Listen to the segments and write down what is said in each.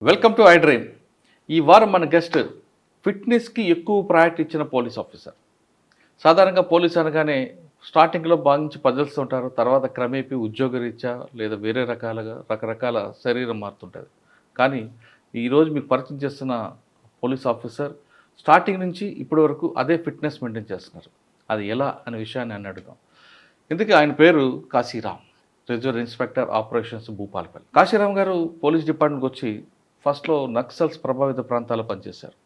Welcome to I dream. ఈ వారం మన గెస్ట్ ఫిట్నెస్కి ఎక్కువ ప్రయారిటీ ఇచ్చిన పోలీస్ ఆఫీసర్. సాధారణంగా పోలీస్ అనగానే స్టార్టింగ్లో భావించి పదిలుస్తుంటారు, తర్వాత క్రమేపీ ఉద్యోగరీత్యా లేదా వేరే రకరకాల శరీరం మారుతుంటుంది. కానీ ఈరోజు మీకు పరిచయం చేస్తున్న పోలీస్ ఆఫీసర్ స్టార్టింగ్ నుంచి ఇప్పటి వరకు అదే ఫిట్నెస్ మెయింటైన్ చేస్తున్నారు. అది ఎలా అనే విషయాన్ని అని అడుగుదాం. ఇందుకే ఆయన పేరు Kashiram, reserve inspector operations Bhupalpally. Kashiram గారు పోలీస్ డిపార్ట్మెంట్కి వచ్చి ఫస్ట్లో నక్సల్స్ ప్రభావిత ప్రాంతాల్లో పనిచేశారు.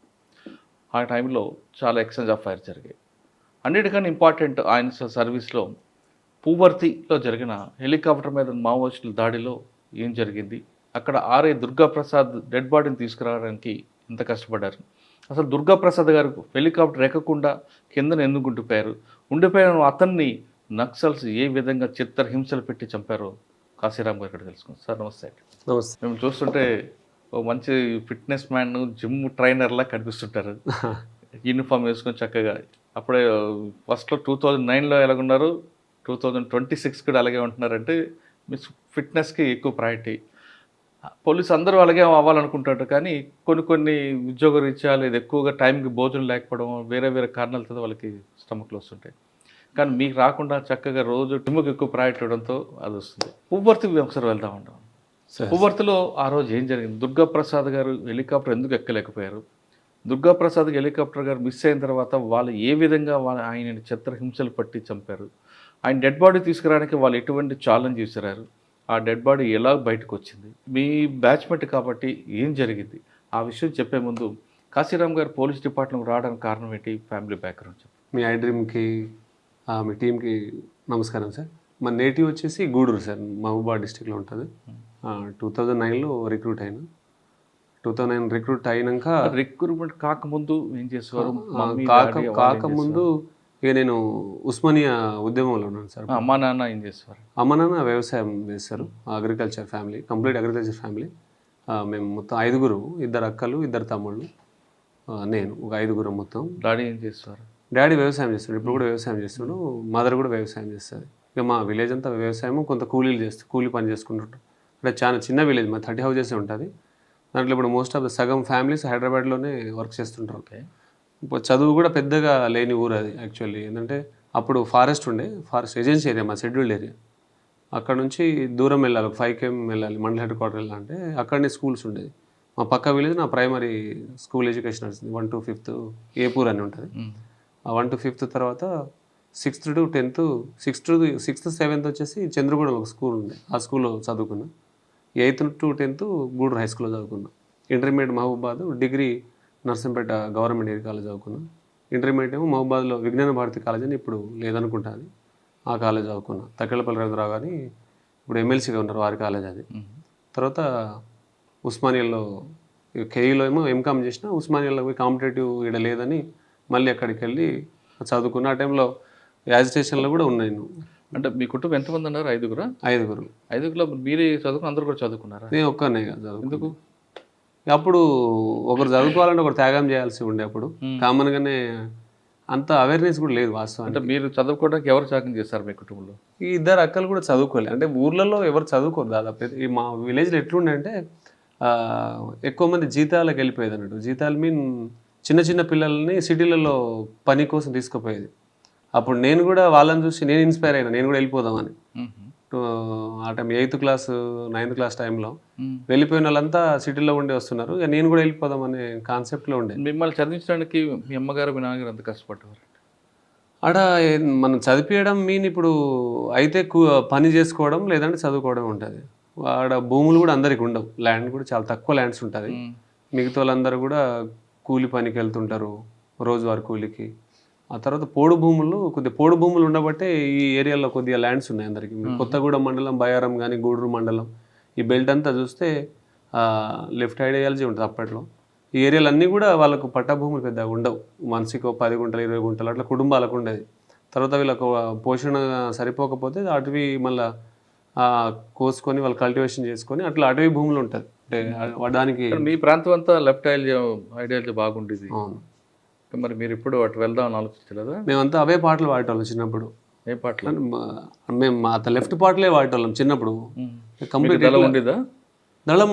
ఆ టైంలో చాలా ఎక్స్చేంజ్ ఆఫ్ ఫైర్ జరిగాయి. అన్నిటికన్నా ఇంపార్టెంట్ ఆయన సర్వీస్లో పూవర్తిలో జరిగిన హెలికాప్టర్ మీద మావోయిస్టుల దాడిలో ఏం జరిగింది, అక్కడ ఆర్ఐ దుర్గాప్రసాద్ డెడ్ బాడీని తీసుకురావడానికి ఎంత కష్టపడ్డారు, అసలు దుర్గాప్రసాద్ గారు హెలికాప్టర్ ఎక్కకుండా కిందన ఎందుకు ఉండిపోయిన అతన్ని నక్సల్స్ ఏ విధంగా చిత్రహింసలు పెట్టి చంపారో కాశీరామ్ గారు ఇక్కడ తెలుసుకుందాం. సార్ నమస్తే. నమస్తే. మేము చూస్తుంటే ఓ మంచి ఫిట్నెస్ మ్యాన్, జిమ్ ట్రైనర్లా కనిపిస్తుంటారు. యూనిఫామ్ వేసుకొని చక్కగా. అప్పుడే ఫస్ట్లో 2009లో ఎలాగున్నారు, 2026 కూడా అలాగే ఉంటున్నారంటే మీ ఫిట్నెస్కి ఎక్కువ ప్రయారిటీ. పోలీసు అందరూ అలాగే అవ్వాలనుకుంటారు, కానీ కొన్ని ఉద్యోగ రీత్యా లేదా ఎక్కువగా టైంకి భోజనం లేకపోవడం, వేరే కారణాలతో వాళ్ళకి స్టమక్లు వస్తుంటాయి. కానీ మీకు రాకుండా చక్కగా రోజు జిమ్కి ఎక్కువ ప్రయారిటీ ఇవ్వడంతో అది వస్తుంది. పువ్వర్తికి ఒకసారి వెళ్దాం ఉంటాం. పువ్వర్తిలో ఆ రోజు ఏం జరిగింది? దుర్గాప్రసాద్ గారు హెలికాప్టర్ ఎందుకు ఎక్కలేకపోయారు? దుర్గాప్రసాద్ హెలికాప్టర్ గారు మిస్ అయిన తర్వాత వాళ్ళు ఏ విధంగా ఆయన చిత్రహింసలు పట్టి చంపారు? ఆయన డెడ్ బాడీ తీసుకురావడానికి వాళ్ళు ఎటువంటి ఛాలెంజ్ విసిరారు? ఆ డెడ్ బాడీ ఎలా బయటకు వచ్చింది? మీ బ్యాచ్మెంట్ కాబట్టి ఏం జరిగింది? ఆ విషయం చెప్పే ముందు కాశీరామ్ గారు పోలీస్ డిపార్ట్మెంట్కి రావడానికి కారణం ఏంటి? ఫ్యామిలీ బ్యాక్గ్రౌండ్ చెప్పండి. మీ ఐ డ్రీమ్కి మీ టీంకి నమస్కారం సార్. మన నేటివ్ వచ్చేసి గూడూరు సార్, మహబూబాబాద్ డిస్టిక్లో ఉంటుంది. 2009లో రిక్రూట్ అయినా. 2009 రిక్రూట్ అయినాక రిక్రూట్మెంట్ కాకముందు ఏం చేసేవారు? కాకముందు ఇక నేను ఉస్మానియా ఉద్యమంలో ఉన్నాను సార్. అమ్మా నాన్న ఏం చేసేవారు? అమ్మ నాన్న వ్యవసాయం చేస్తారు, agriculture family, complete agriculture family. మేము మొత్తం 5గురు, 2 అక్కలు 2 తమ్ముళ్ళు, నేను ఒక 5గురు మొత్తం. డాడీ ఏం చేసేవారు? డాడీ వ్యవసాయం చేస్తాడు, ఇప్పుడు కూడా వ్యవసాయం చేస్తాడు. మదర్ కూడా వ్యవసాయం చేస్తుంది. ఇక మా విలేజ్ అంతా వ్యవసాయం, కొంత కూలీ పని చేసుకుంటుంటారు. అంటే చాలా చిన్న విలేజ్, మా 30 హౌజెస్ ఉంటుంది. దాంట్లో ఇప్పుడు మోస్ట్ ఆఫ్ ద సగం ఫ్యామిలీస్ హైదరాబాద్లోనే వర్క్ చేస్తుంటారు. ఇప్పుడు చదువు కూడా పెద్దగా లేని ఊరు అది యాక్చువల్లీ. ఏంటంటే అప్పుడు ఫారెస్ట్ ఏజెన్సీ ఏరియా, మా షెడ్యూల్డ్ ఏరియా. అక్కడ నుంచి దూరం వెళ్ళాలి, 5 km వెళ్ళాలి, మండల హెడ్ క్వార్టర్ వెళ్ళాలంటే. అక్కడనే స్కూల్స్ ఉండేది. మా పక్క విలేజ్ నా ప్రైమరీ స్కూల్ ఎడ్యుకేషన్ వచ్చింది. 1 to 5th ఏపూర్ అని ఉంటుంది. ఆ 1 to 5th తర్వాత 6th to 10th, 6th 7th వచ్చేసి చంద్రగూడలో ఒక స్కూల్ ఉంది, ఆ స్కూల్లో చదువుకున్నా. 8th to 10th Gudur high స్కూల్లో చదువుకున్నా. Intermediate Mahabubabad, degree Narsampet government degree college చదువుకున్నా. ఇంటర్మీడియట్ ఏమో మహబూబాద్లో విజ్ఞాన భారతి కాలేజ్ అని ఇప్పుడు లేదనుకుంటా అది, ఆ కాలేజ్ చదువుకున్నా. తక్కెళ్ళపల్లి రవీంద్రరావు గారి ఇప్పుడు ఎమ్మెల్సీగా ఉన్నారు, వారి కాలేజ్ అది. తర్వాత ఉస్మానియాలో కేఈలో ఏమో ఎంకామ్ చేసిన. ఉస్మానియాలో పోయి కాంపిటేటివ్ ఇక్కడ లేదని మళ్ళీ అక్కడికి వెళ్ళి చదువుకున్న. ఆ టైంలో యాజిటేషన్లో కూడా ఉన్నాను. అంటే మీ కుటుంబం ఎంతమంది అన్నారు? 5గురా? 5గురు. 5గులో మీరే చదువుకుని అందరూ కూడా చదువుకున్నారా? నేను ఒక్కనే చదువు. ఎందుకు? అప్పుడు ఒకరు చదువుకోవాలంటే ఒకరు త్యాగం చేయాల్సి ఉండే. అప్పుడు కామన్గానే అంత అవేర్నెస్ కూడా లేదు వాస్తవం. అంటే మీరు చదువుకోవడానికి ఎవరు త్యాగం చేస్తారు మీ కుటుంబంలో? ఈ 2 అక్కలు కూడా చదువుకోలేదు. అంటే ఊర్లలో ఎవరు చదువుకోరు దాదాపు. ఈ మా విలేజ్లో ఎట్లుండే అంటే ఎక్కువ మంది జీతాలకు వెళ్ళిపోయేది అన్నట్టు. జీతాలు మీన్ చిన్న పిల్లల్ని సిటీలలో పని కోసం తీసుకుపోయేది. అప్పుడు నేను కూడా వాళ్ళని చూసి నేను ఇన్స్పైర్ అయినా, నేను కూడా వెళ్ళిపోదామని. ఆ time 8th class 9th class టైంలో వెళ్ళిపోయిన వాళ్ళంతా సిటీలో ఉండి వస్తున్నారు, ఇక నేను కూడా వెళ్ళిపోదామనే కాన్సెప్ట్లో ఉండే. మిమ్మల్ని చదివించడానికి మీ అమ్మగారు మీ నాన్నగారు అంత కష్టపడ్డారు? ఆడ మనం చదివించడం మీన్ ఇప్పుడు అయితే పని చేసుకోవడం లేదంటే చదువుకోవడం ఉంటుంది. ఆడ భూములు కూడా అందరికి ఉండవు, ల్యాండ్ కూడా చాలా తక్కువ ల్యాండ్స్ ఉంటుంది. మిగతా వాళ్ళందరూ కూడా కూలి పనికి వెళ్తుంటారు, రోజువారి కూలికి. ఆ తర్వాత పోడు భూములు ఉండబట్టే ఈ ఏరియాలో కొద్దిగా ల్యాండ్స్ ఉన్నాయి అందరికీ. కొత్తగూడెం మండలం, బయారం కానీ గూడూరు మండలం, ఈ బెల్ట్ అంతా చూస్తే లెఫ్ట్ ఐడియాలజీ ఉంటుంది అప్పట్లో. ఈ ఏరియాలు అన్నీ కూడా వాళ్ళకు పట్టా భూములు పెద్దగా ఉండవు. మనిషికి 10 గుంటలు 20 గుంటలు అట్లా కుటుంబాలకు ఉండేది. తర్వాత వీళ్ళకు పోషణ సరిపోకపోతే అటవీ మళ్ళీ కోసుకొని వాళ్ళు కల్టివేషన్ చేసుకొని అట్లా అటవీ భూములు ఉంటుంది. అంటే దానికి మీ ప్రాంతం అంతా లెఫ్ట్ ఐడియాలజీ బాగుండేది. మరి మీరు ఇప్పుడు అటు వెళ్దామని ఆలోచించలేదా? మేమంతా అవే పాటలు పాడేటోళ్ళం చిన్నప్పుడు. ఏ పాటలు? మేము లెఫ్ట్ పాటలే వాడేటోళ్ళం చిన్నప్పుడు. కంప్లీట్ ఉండేదా? దళం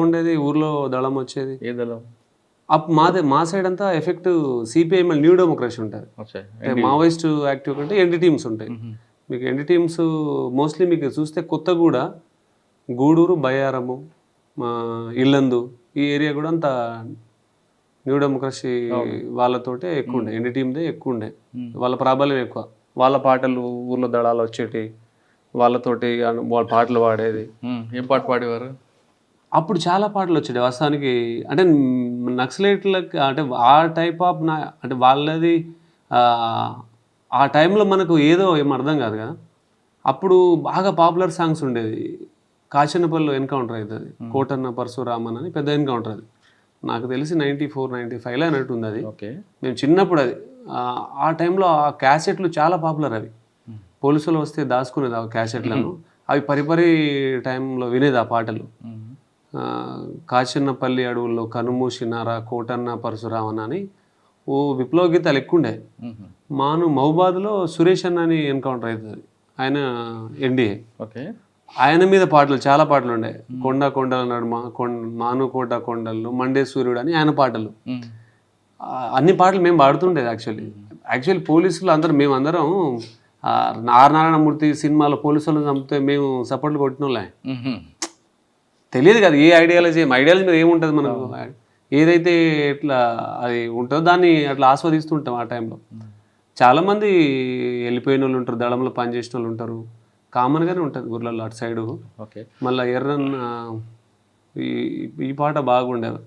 ఉండేది ఊర్లో, దళం వచ్చేది. ఏ దళం మా సైడ్ అంతా ఎఫెక్ట్ సిపిఐఎంఎల్ న్యూ డెమోక్రసీ ఉంటుంది. వచ్చాయి? అంటే మావోయిస్ట్ యాక్టివ్ కంటే ఎన్డీ టీమ్స్ ఉంటాయి. మీకు ఎన్డీ టీమ్స్ మోస్ట్లీ మీకు చూస్తే కొత్తగూడ, గూడూరు, బయ్యారము, ఇల్లందు ఈ ఏరియా కూడా అంత న్యూ డెమోక్రసీ వాళ్ళతోటే ఎక్కువ ఉండే, ఎన్డీ టీమ్దే ఎక్కువ ఉండే, వాళ్ళ ప్రాబల్యం ఎక్కువ. వాళ్ళ పాటలు ఊర్లో దళాలు వచ్చేటి, వాళ్ళతోటి వాళ్ళ పాటలు పాడేది. ఏం పాట పాడేవారు? అప్పుడు చాలా పాటలు వచ్చాయి వాస్తవానికి. అంటే నక్సలైట్లకు అంటే ఆ టైప్ ఆఫ్ అంటే వాళ్ళది ఆ టైంలో మనకు ఏదో ఏం అర్థం కాదు కదా. అప్పుడు బాగా పాపులర్ సాంగ్స్ ఉండేది. కాచనపల్లిలో ఎన్కౌంటర్ అవుతుంది, కోటన్న పరశురామన్ అని పెద్ద ఎన్కౌంటర్. అది నాకు తెలిసి 94, 95లో అన్నట్టుంది అది. ఓకే, మేము చిన్నప్పుడు అది ఆ టైంలో ఆ క్యాసెట్లు చాలా పాపులర్. అవి పోలీసులు వస్తే దాచుకునేది ఆ క్యాసెట్లను. అవి పరిపరి టైంలో వినేది ఆ పాటలు. కాచిన్నపల్లి అడవుల్లో కనుమూసినారా కోటన్న పరశురామన్ అని ఓ విప్లవ గీతాలు ఎక్కువ ఉండే. మహబాద్లో సురేష్ అన్న అని ఎన్కౌంటర్ అవుతుంది, ఆయన ఎన్డీఏ. ఓకే, ఆయన మీద పాటలు చాలా పాటలు ఉండే. కొండ కొండల నడుమ, మానుకోట కొండలు, మండే సూర్యుడు అని ఆయన పాటలు. అన్ని పాటలు మేము పాడుతుండేది. యాక్చువల్లీ పోలీసులు అందరూ మేమందరం ఆర్ నారాయణమూర్తి సినిమాలో పోలీసులను చంపితే మేము సపోర్ట్లు కొట్టిన వాళ్ళే. తెలియదు కదా ఏ ఐడియాలజీ మీద ఏముంటుంది మనకు. ఏదైతే ఇట్లా అది ఉంటుందో దాన్ని అట్లా ఆస్వాదిస్తుంటాం ఆ టైంలో. చాలామంది వెళ్ళిపోయిన వాళ్ళు ఉంటారు, దళంలో పనిచేసిన వాళ్ళు ఉంటారు, కామన్గానే ఉంటుంది ఊర్లలో అటు సైడు. ఓకే, మళ్ళీ ఎర్రన్న ఈ పాట బాగుండేది.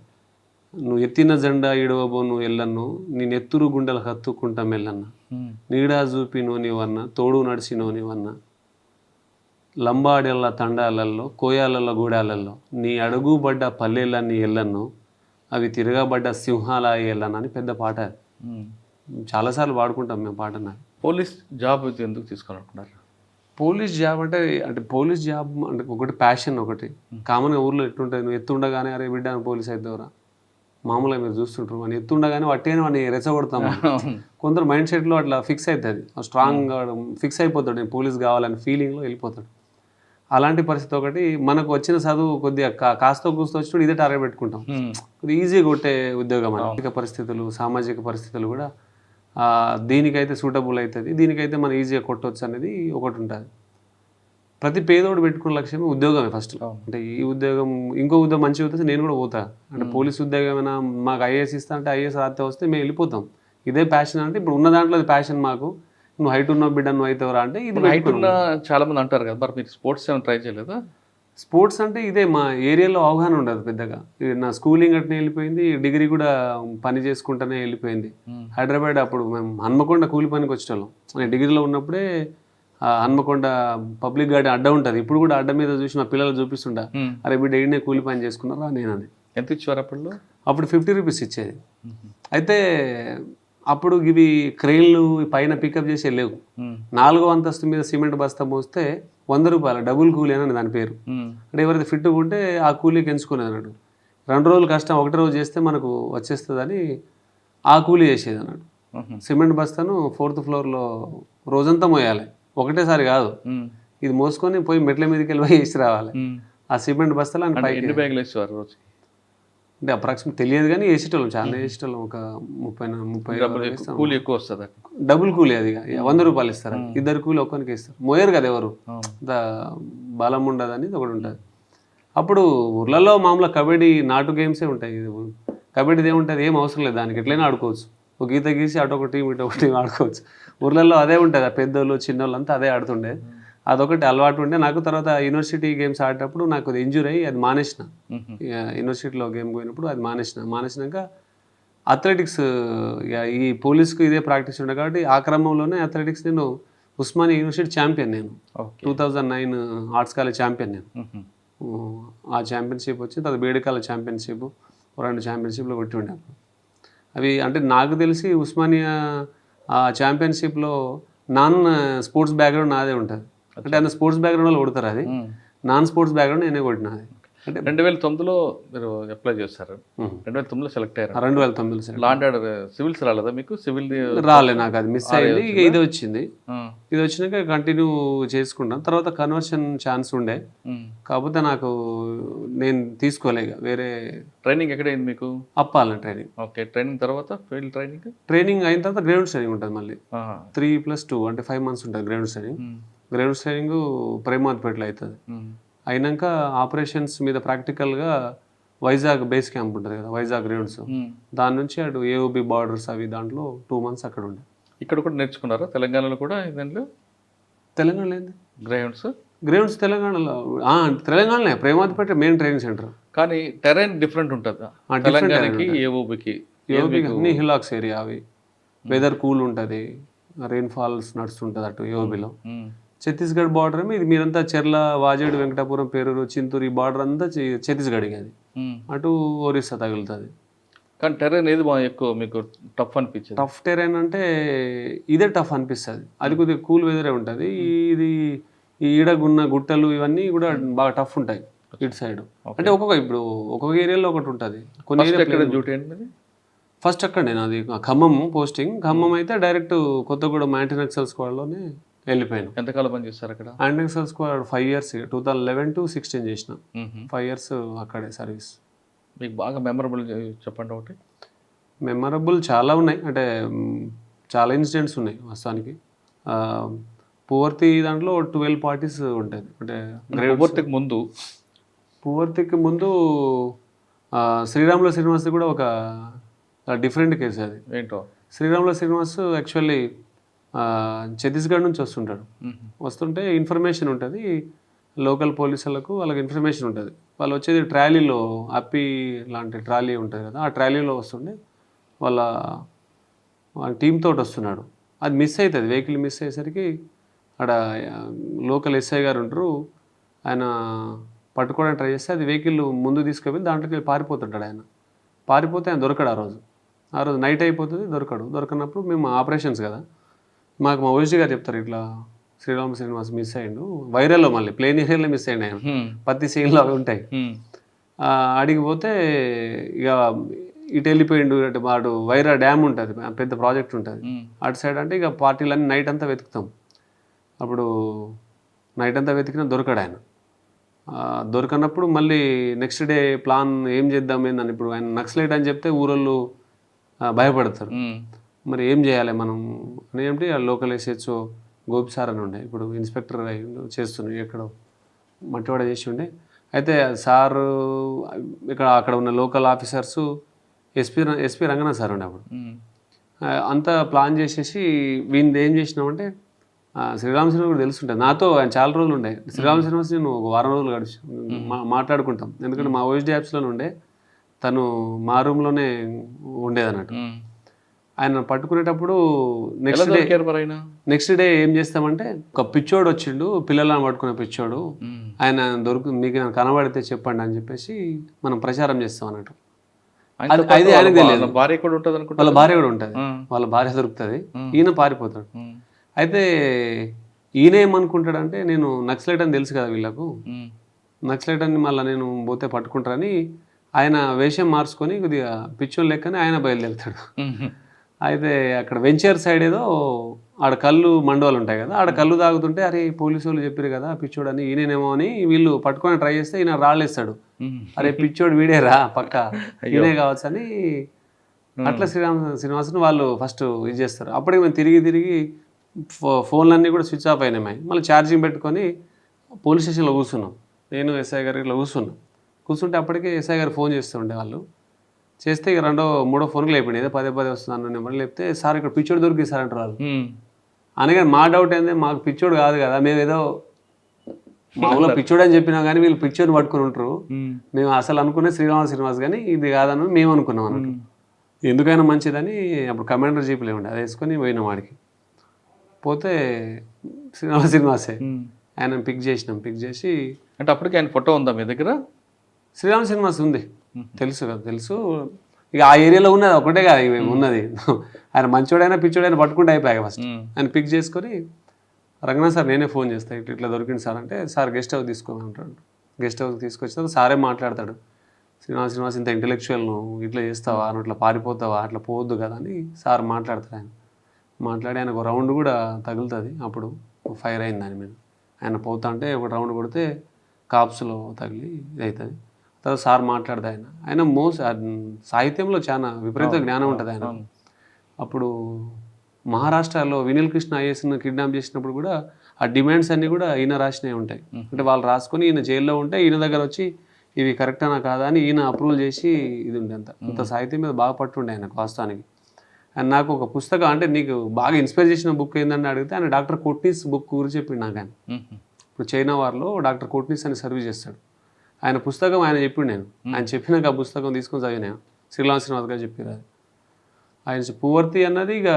నువ్వు ఎత్తిన జెండా ఇడవబో నువ్వు ఎల్లన్ను, నేను ఎత్తురు గుండెలు హత్తుకుంటాం ఎల్లన్న, నీడా చూపి నోనివన్న, తోడు నడిచి నోనివన్న, లంబాడెల్ల తండాలల్లో, కోయాలల్ల గూడాలల్లో, నీ అడుగుబడ్డ పల్లెలన్నీ ఎల్లన్ను, అవి తిరగబడ్డ సింహాల ఎల్లన్న అని పెద్ద పాట. చాలాసార్లు పాడుకుంటాం మేము పాటను. పోలీస్ జాబ్ ఎందుకు తీసుకోవాలనుకున్నారు? పోలీస్ జాబ్ అంటే పోలీస్ జాబ్ అంటే ఒకటి ప్యాషన్, ఒకటి కామన్గా ఊర్లో ఎట్లుంటుంది. నువ్వు ఎత్తుండగానే అరే బిడ్డ పోలీస్ అవుతావురా, మామూలుగా మీరు చూస్తుంటారు. మనం ఎత్తుండగానే వట్టేనే వాడిని రెచ్చగొడతాము. కొందరు మైండ్ సెట్లో అట్లా ఫిక్స్ అవుతుంది, స్ట్రాంగ్గా ఫిక్స్ అయిపోతాడు, నేను పోలీస్ కావాలని ఫీలింగ్లో వెళ్ళిపోతాడు. అలాంటి పరిస్థితి ఒకటి. మనకు వచ్చిన చదువు కొద్దిగా కాస్త కూస్తో వచ్చినప్పుడు ఇదే టార్గెట్ పెట్టుకుంటాం, కొద్దిగా ఈజీగా కొట్టే ఉద్యోగం. ఆర్థిక పరిస్థితులు, సామాజిక పరిస్థితులు కూడా దీనికైతే సూటబుల్ అవుతుంది, దీనికైతే మనం ఈజీగా కొట్టవచ్చు అనేది ఒకటి ఉంటుంది. ప్రతి పేదోడు పెట్టుకున్న లక్ష్యమే ఉద్యోగమే ఫస్ట్. అంటే ఈ ఉద్యోగం ఇంకో ఉద్యోగం మంచిగా వస్తే నేను కూడా పోతా. అంటే పోలీస్ ఉద్యోగం ఏమైనా మాకు ఐఏఎస్ ఇస్తా అంటే ఐఏఎస్ రాస్తే వస్తే మేము వెళ్ళిపోతాం. ఇదే ప్యాషన్ అంటే ఇప్పుడు ఉన్న దాంట్లో అది ప్యాషన్ మాకు. నువ్వు హైట్ ఉన్న బిడ్డ నువ్వు అవుతావురా అంటే ఇది హైట్ ఉన్న చాలా మంది అంటారు కదా, మరి మీరు స్పోర్ట్స్ ఏమైనా ట్రై చేయలేదా? స్పోర్ట్స్ అంటే ఇదే మా ఏరియాలో అవగాహన ఉండదు పెద్దగా. నా స్కూలింగ్ అట్నే వెళ్ళిపోయింది, డిగ్రీ కూడా పని చేసుకుంటూనే వెళ్ళిపోయింది. హైదరాబాద్ అప్పుడు మేము హన్మకొండ కూలి పనికి వచ్చేవాళ్ళం. నేను డిగ్రీలో ఉన్నప్పుడే హన్మకొండ పబ్లిక్ గార్డెన్ అడ్డ ఉంటుంది, ఇప్పుడు కూడా అడ్డ మీద చూసి మా పిల్లలు చూపిస్తుంటా, అరే బిడ్డ డైరీనే కూలి పని చేసుకున్నారా నేను అని. ఎంత ఇచ్చేవారు అప్పుడు? అప్పుడు 50 రూపీస్ ఇచ్చేది. అయితే అప్పుడు ఇవి క్రెయిన్లు పైన పికప్ చేసి వెళ్ళేవు. 4వ అంతస్తు మీద సిమెంట్ బస్తా మోస్తే 100 రూపాయలు డబుల్ కూలీ అని దాని పేరు. అంటే ఎవరైతే ఫిట్ ఉంటే ఆ కూలీకి ఎంచుకునేది అన్నాడు. 2 రోజులు కష్టం, 1 రోజు చేస్తే మనకు వచ్చేస్తుందని ఆ కూలీ చేసేది అన్నాడు. సిమెంట్ బస్తాను 4th ఫ్లోర్లో రోజంతా మోయాలి, ఒకటేసారి కాదు. ఇది మోసుకొని పోయి మెట్ల మీదకి వెళ్ళి వేసి రావాలి. ఆ సిమెంట్ బస్తాలు అని పైకి. ఎన్ని బ్యాగులు వేసేవారు రోజుకి? అంటే అప్రాక్సిమేట్ తెలియదు కానీ వేసేటోళ్ళం, చాలా వేసేటోళ్ళం. ఒక 30 కూలీ ఎక్కువ వస్తుంది. డబుల్ కూలీ అది 100 రూపాయలు ఇస్తారు, 2 కూలీ ఒక్కరికి ఇస్తారు. మోయరు కదా ఎవరు, బలం ఉండదు అనేది ఒకటి ఉంటుంది. అప్పుడు ఊర్లలో మామూలుగా కబడ్డీ నాటు గేమ్సే ఉంటాయి. కబడ్డీది ఏముంటుంది, ఏం అవసరం లేదు, దానికి ఎట్లయినా ఆడుకోవచ్చు. ఒక గీత గీసి అటు ఒక టీం ఇటు ఒక టీం ఆడుకోవచ్చు. ఊర్లలో అదే ఉంటుంది, పెద్దోళ్ళు చిన్నోళ్ళు అంతా అదే ఆడుతుండే. అదొకటి అలవాటు ఉండే నాకు. తర్వాత యూనివర్సిటీ గేమ్స్ ఆడేటప్పుడు నాకు అది ఇంజూరీ అయ్యి అది మానేసిన. యూనివర్సిటీలో గేమ్ పోయినప్పుడు అది మానేసినాక అథ్లెటిక్స్ ఈ పోలీస్కి ఇదే ప్రాక్టీస్ ఉండే కాబట్టి ఆ క్రమంలోనే అథ్లెటిక్స్ నేను ఉస్మానియా యూనివర్సిటీ ఛాంపియన్. నేను 2009 ఆర్ట్స్ కాలేజ్ ఛాంపియన్. నేను ఆ ఛాంపియన్షిప్ వచ్చి తర్వాత బేడికాల ఛాంపియన్షిప్ 2 ఛాంపియన్షిప్లో కొట్టి ఉండే. అవి అంటే నాకు తెలిసి ఉస్మానియా ఆ ఛాంపియన్షిప్లో నాన్ స్పోర్ట్స్ బ్యాక్గ్రౌండ్ నాదే ఉంటుంది. అంటే ఆయన స్పోర్ట్స్ బ్యాక్గ్రౌండ్ వాళ్ళు కొడతారు, అది నాన్ స్పోర్ట్స్ బ్యాక్గ్రౌండ్ నేనే కొట్టిన. అది అంటే 2009లో మీరు అప్లై చేశారు, 2009లో సెలెక్ట్ అయ్యారు. 2009 sir law and order civils రాలేదా మీకు? సివిల్ రాలే, నాకు అది మిస్ అయింది. ఇక ఇది వచ్చింది. ఇది వచ్చినాక కంటిన్యూ చేసుకుంటాం. తర్వాత కన్వర్షన్ ఛాన్స్ ఉండే, కాకపోతే నాకు నేను తీసుకోలే. ఇక వేరే ట్రైనింగ్ ఎక్కడైంది మీకు? అప్పాలని ట్రైనింగ్. ఓకే, ట్రైనింగ్ తర్వాత ఫీల్డ్ ట్రైనింగ్. ట్రైనింగ్ అయిన తర్వాత గ్రౌండ్ ట్రైనింగ్ ఉంటుంది మళ్ళీ 3+2 అంటే 5 months ఉంటుంది గ్రౌండ్ ట్రైనింగ్. గ్రౌండ్ ట్రైనింగ్ ప్రేమాత్పేటలో అవుతుంది. అయినాక ఆపరేషన్స్ మీద ప్రాక్టికల్గా వైజాగ్ బేస్ క్యాంప్ ఉంటుంది కదా, వైజాగ్ గ్రౌండ్స్, దాని నుంచి అటు ఏఓబి బార్డర్స్ అవి దాంట్లో 2 months అక్కడ ఉండే. ఇక్కడ కూడా నేర్చుకున్నారా తెలంగాణలో కూడా దాంట్లో? తెలంగాణలో ఏంది గ్రౌండ్స్? గ్రౌండ్స్ తెలంగాణలో తెలంగాణలో ప్రేమాత్పేట మెయిన్ ట్రైనింగ్ సెంటర్. కానీ టెరైన్ డిఫరెంట్ ఉంటుంది తెలంగాణకి ఏఓబికి. ఏఓబికి అన్ని హిలాక్స్ ఏరియా, అవి వెదర్ కూల్ ఉంటుంది, రెయిన్ఫాల్స్ నడుస్తుంటుంది అటు ఏఓబిలో. ఛత్తీస్గఢ్ బార్డర్ ఇది మీరంతా చెర్ల, వాజేడు, వెంకటాపురం, పేరూరు, చింతూరు, ఈ బార్డర్ అంతా ఛత్తీస్గఢ్కి, అది అటు ఒరిస్సా తగులుతుంది. కానీ టెరైన్ ఏది బాగా ఎక్కువ మీకు టఫ్ అనిపించింది? టఫ్ టెరైన్ అంటే ఇదే టఫ్ అనిపిస్తుంది. అది కొద్దిగా కూల్ వెదరే ఉంటుంది. ఇది ఈ ఈడగున్న గుట్టలు ఇవన్నీ కూడా బాగా టఫ్ ఉంటాయి ఇటు సైడ్. అంటే ఒక్కొక్క ఏరియాలో ఒకటి ఉంటుంది. కొన్ని డ్యూటీ ఏంటి? ఫస్ట్ అక్కడ నేను అది ఖమ్మం పోస్టింగ్. ఖమ్మం అయితే డైరెక్ట్ కొత్తగూడెం యాంటీ నక్సల్ స్క్వాడ్లోనే వెళ్ళిపోయాను. ఎంతకాలం పని చేస్తారు అక్కడ? Anti Naxal squad 5 years, 2011 to 16 చేసిన. 5 years అక్కడే సర్వీస్. మీకు బాగా మెమరబుల్ చెప్పండి ఒకటి. మెమరబుల్ చాలా ఉన్నాయి, అంటే చాలా ఇన్సిడెంట్స్ ఉన్నాయి వాస్తవానికి. పువర్తి దాంట్లో 12 parties ఉంటుంది. అంటే పువర్తికి ముందు శ్రీరాములు శ్రీనివాస్ కూడా ఒక డిఫరెంట్ కేసు. అది ఏంటో, శ్రీరాములు శ్రీనివాస్ యాక్చువల్లీ ఛత్తీస్గఢ్ నుంచి వస్తుంటాడు. వస్తుంటే ఇన్ఫర్మేషన్ ఉంటుంది లోకల్ పోలీసులకు, వాళ్ళకి ఇన్ఫర్మేషన్ ఉంటుంది. వాళ్ళు వచ్చేది ట్రాలీలో, అప్పి లాంటి ట్రాలీ ఉంటుంది కదా, ఆ ట్రాలీలో వస్తుండే వాళ్ళ టీమ్ తోటి వస్తున్నాడు. అది మిస్ అవుతుంది, వెహికల్ మిస్ అయ్యేసరికి అక్కడ లోకల్ ఎస్ఐ గారు ఉంటారు, ఆయన పట్టుకోవడానికి ట్రై చేస్తే అది వెహికల్ ముందు తీసుకెళ్ళి దాంట్లోకి పారిపోతుంటాడు. ఆయన పారిపోతే ఆయన దొరకడు. ఆ రోజు నైట్ అయిపోతుంది, దొరకనప్పుడు మేము ఆపరేషన్స్ కదా, మాకు మా ఓజీ గారు చెప్తారు, ఇట్లా శ్రీరామ శ్రీనివాస్ మిస్ అయ్యిండు వైరల్లో, మళ్ళీ ప్లేన్ ఏరియాలో మిస్ అయ్యిండు ఆయన, ప్రతి సీన్లో అవి ఉంటాయి. అడిగిపోతే ఇక ఇటు వెళ్ళిపోయిండు. అంటే వాడు వైరా డ్యామ్ ఉంటుంది, పెద్ద ప్రాజెక్ట్ ఉంటుంది అటు సైడ్. అంటే ఇక పార్టీలన్నీ నైట్ అంతా వెతుకుతాం. అప్పుడు నైట్ అంతా వెతికినా దొరకడు ఆయన. దొరకనప్పుడు మళ్ళీ నెక్స్ట్ డే ప్లాన్ ఏం చేద్దాం ఏందని, ఇప్పుడు ఆయన నక్సలైట్ అని చెప్తే ఊరోళ్ళు భయపడతారు. మరి ఏం చేయాలి మనం అని ఏంటి, ఆ లోకల్ ఎస్హెచ్ఓ గోపి సార్ అని ఉండే, ఇప్పుడు ఇన్స్పెక్టర్ చేస్తున్నాడు, ఎక్కడో మట్టివాడ చేసి ఉండే. అయితే సారు అక్కడ ఉన్న local officers SP Ranganath sir ఉండే. అప్పుడు అంతా ప్లాన్ చేసేసి వీళ్ళు ఏం చేసినామంటే, శ్రీరామ శ్రీనివాస్ కూడా తెలుసుంటుంది నాతో, ఆయన చాలా రోజులు ఉండే. శ్రీరామ శ్రీనివాస్ నేను 1 వారం రోజులు గడిచి మాట్లాడుకుంటాం, ఎందుకంటే మా ఓఎస్డీ యాప్స్లోనే ఉండే, తను మా రూమ్లోనే ఉండేదన్నట్టు. ఆయన పట్టుకునేటప్పుడు నెక్స్ట్ డే ఏం చేస్తామంటే, ఒక పిచ్చోడు వచ్చిండు, పిల్లలను పట్టుకునే పిచ్చోడు, ఆయన మీకు కనబడితే చెప్పండి అని చెప్పేసి మనం ప్రచారం చేస్తాం అన్నట్టు. అది ఆయనకు తెలియదు. భార్య కూడా ఉంటుంది, వాళ్ళ భార్య కూడా ఉంటుంది, వాళ్ళ భార్య దొరుకుతుంది, ఈయన పారిపోతాడు. అయితే ఈయన ఏమనుకుంటాడంటే, నేను నక్సలైట్ అని తెలుసు కదా వీళ్ళకు, నక్సలైట్ అని మళ్ళీ నేను పోతే పట్టుకుంటారని ఆయన వేషం మార్చుకొని కొద్దిగా పిచ్చోళ్ళు లెక్కనే ఆయన బయలుదేరుతాడు. అయితే అక్కడ వెంచర్ సైడ్ ఏదో ఆడ కళ్ళు మండవాళ్ళు ఉంటాయి కదా, ఆడ కళ్ళు తాగుతుంటే, అరే పోలీసు వాళ్ళు చెప్పారు కదా పిచ్చోడు అని, ఈయనేమో అని వీళ్ళు పట్టుకొని ట్రై చేస్తే ఈయన రాళ్ళేస్తాడు. అరే పిచ్చోడు వీడేరా పక్క, ఈయనే కావచ్చు అని. అట్లా శ్రీనివాసన్ వాళ్ళు ఫస్ట్ ఇది చేస్తారు. అప్పటికి మేము తిరిగి ఫోన్లన్నీ కూడా స్విచ్ ఆఫ్ అయినాయి. మళ్ళీ ఛార్జింగ్ పెట్టుకొని పోలీస్ స్టేషన్లో కూర్చున్నాం, నేను ఎస్ఐ గారు ఇట్లా కూర్చుంటే అప్పటికే ఎస్ఐ గారు ఫోన్ చేస్తుండే. వాళ్ళు చేస్తే ఇక 2-3 ఫోన్కి లేపిండి, ఏదో 10 వస్తుంది అన్న నెంబర్ లేపితే, సార్ ఇక్కడ పిచ్చోడు దొరికి సార్ అంటారు వాళ్ళు. అనగానే మా డౌట్ ఏంది, మాకు పిచ్చోడు కాదు కదా, మేము ఏదో మామూలుగా పిచ్చోడు అని చెప్పినా కానీ వీళ్ళు పిచ్చోడిని పట్టుకుని ఉంటారు, మేము అసలు అనుకునే శ్రీనివాస్ కానీ ఇది కాదని మేము అనుకున్నాం అన్నట్టు. ఎందుకైనా మంచిదని అప్పుడు కమాండర్ జీపులు ఏమండి, అది వేసుకొని పోయినాం వాడికి. పోతే శ్రీనివాసే, ఆయన పిక్ చేసి. అంటే అప్పటికి ఆయన ఫోటో ఉందా మీ దగ్గర? శ్రీనివాస్ ఉంది, తెలుసు. ఇక ఆ ఏరియాలో ఉన్నది ఒకటే కాదు ఇక ఉన్నది. ఆయన మంచోడైనా పిచ్చోడైనా పట్టుకుంటే అయిపోయాక ఫస్ట్ ఆయన పిక్ చేసుకొని, రంగనాథ్ సార్ నేనే ఫోన్ చేస్తాను, ఇట్లా దొరికింది సార్ అంటే, సార్ గెస్ట్ హౌస్ తీసుకోమంటాడు. గెస్ట్ హౌస్కి తీసుకొచ్చిన సారే మాట్లాడతాడు, శ్రీనివాస్ ఇంత ఇంటెలెక్చువల్ నువ్వు ఇట్లా చేస్తావా, నువ్వు ఇట్లా పారిపోతావా, అట్లా పోవద్దు కదా అని సార్ మాట్లాడతారు. ఆయన మాట్లాడి ఆయనకు రౌండ్ కూడా తగులుతుంది, అప్పుడు ఫైర్ అయింది దాని మీద. ఆయన పోతా అంటే ఒక రౌండ్ కొడితే కాప్స్లో తగిలి ఇది అవుతుంది. తర్వాత సార్ మాట్లాడతాడు. ఆయన సాహిత్యంలో చాలా విపరీత జ్ఞానం ఉంటుంది ఆయన. అప్పుడు మహారాష్ట్రలో వినీల్ కృష్ణ ఐఏఎస్ను కిడ్నాప్ చేసినప్పుడు కూడా ఆ డిమాండ్స్ అన్నీ కూడా ఈయన రాసినవి ఉంటాయి. అంటే వాళ్ళు రాసుకొని ఈయన జైల్లో ఉంటే ఈయన దగ్గర వచ్చి ఇవి కరెక్టనా కాదా అని ఈయన అప్రూవల్ చేసి ఇది ఉండే. అంత సాహిత్యం మీద బాగా పట్టుండే ఆయనకు వాస్తవానికి. అండ్ నాకు ఒక పుస్తకం అంటే నీకు బాగా ఇన్స్పైర్ చేసిన బుక్ ఏంటని అడిగితే ఆయన డాక్టర్ కోట్నీస్ బుక్ గురించి చెప్పిండు నాకు. ఆయన ఇప్పుడు చైనా వార్లో డాక్టర్ కోట్నీస్ అని సర్వీస్ చేస్తాడు. ఆయన పుస్తకం ఆయన చెప్పిండు. ఆయన చెప్పినాక ఆ పుస్తకం తీసుకొని చదివినా. శ్రీనివాస్ గారు చెప్పారు అది. ఆయన పువర్తి అన్నది ఇక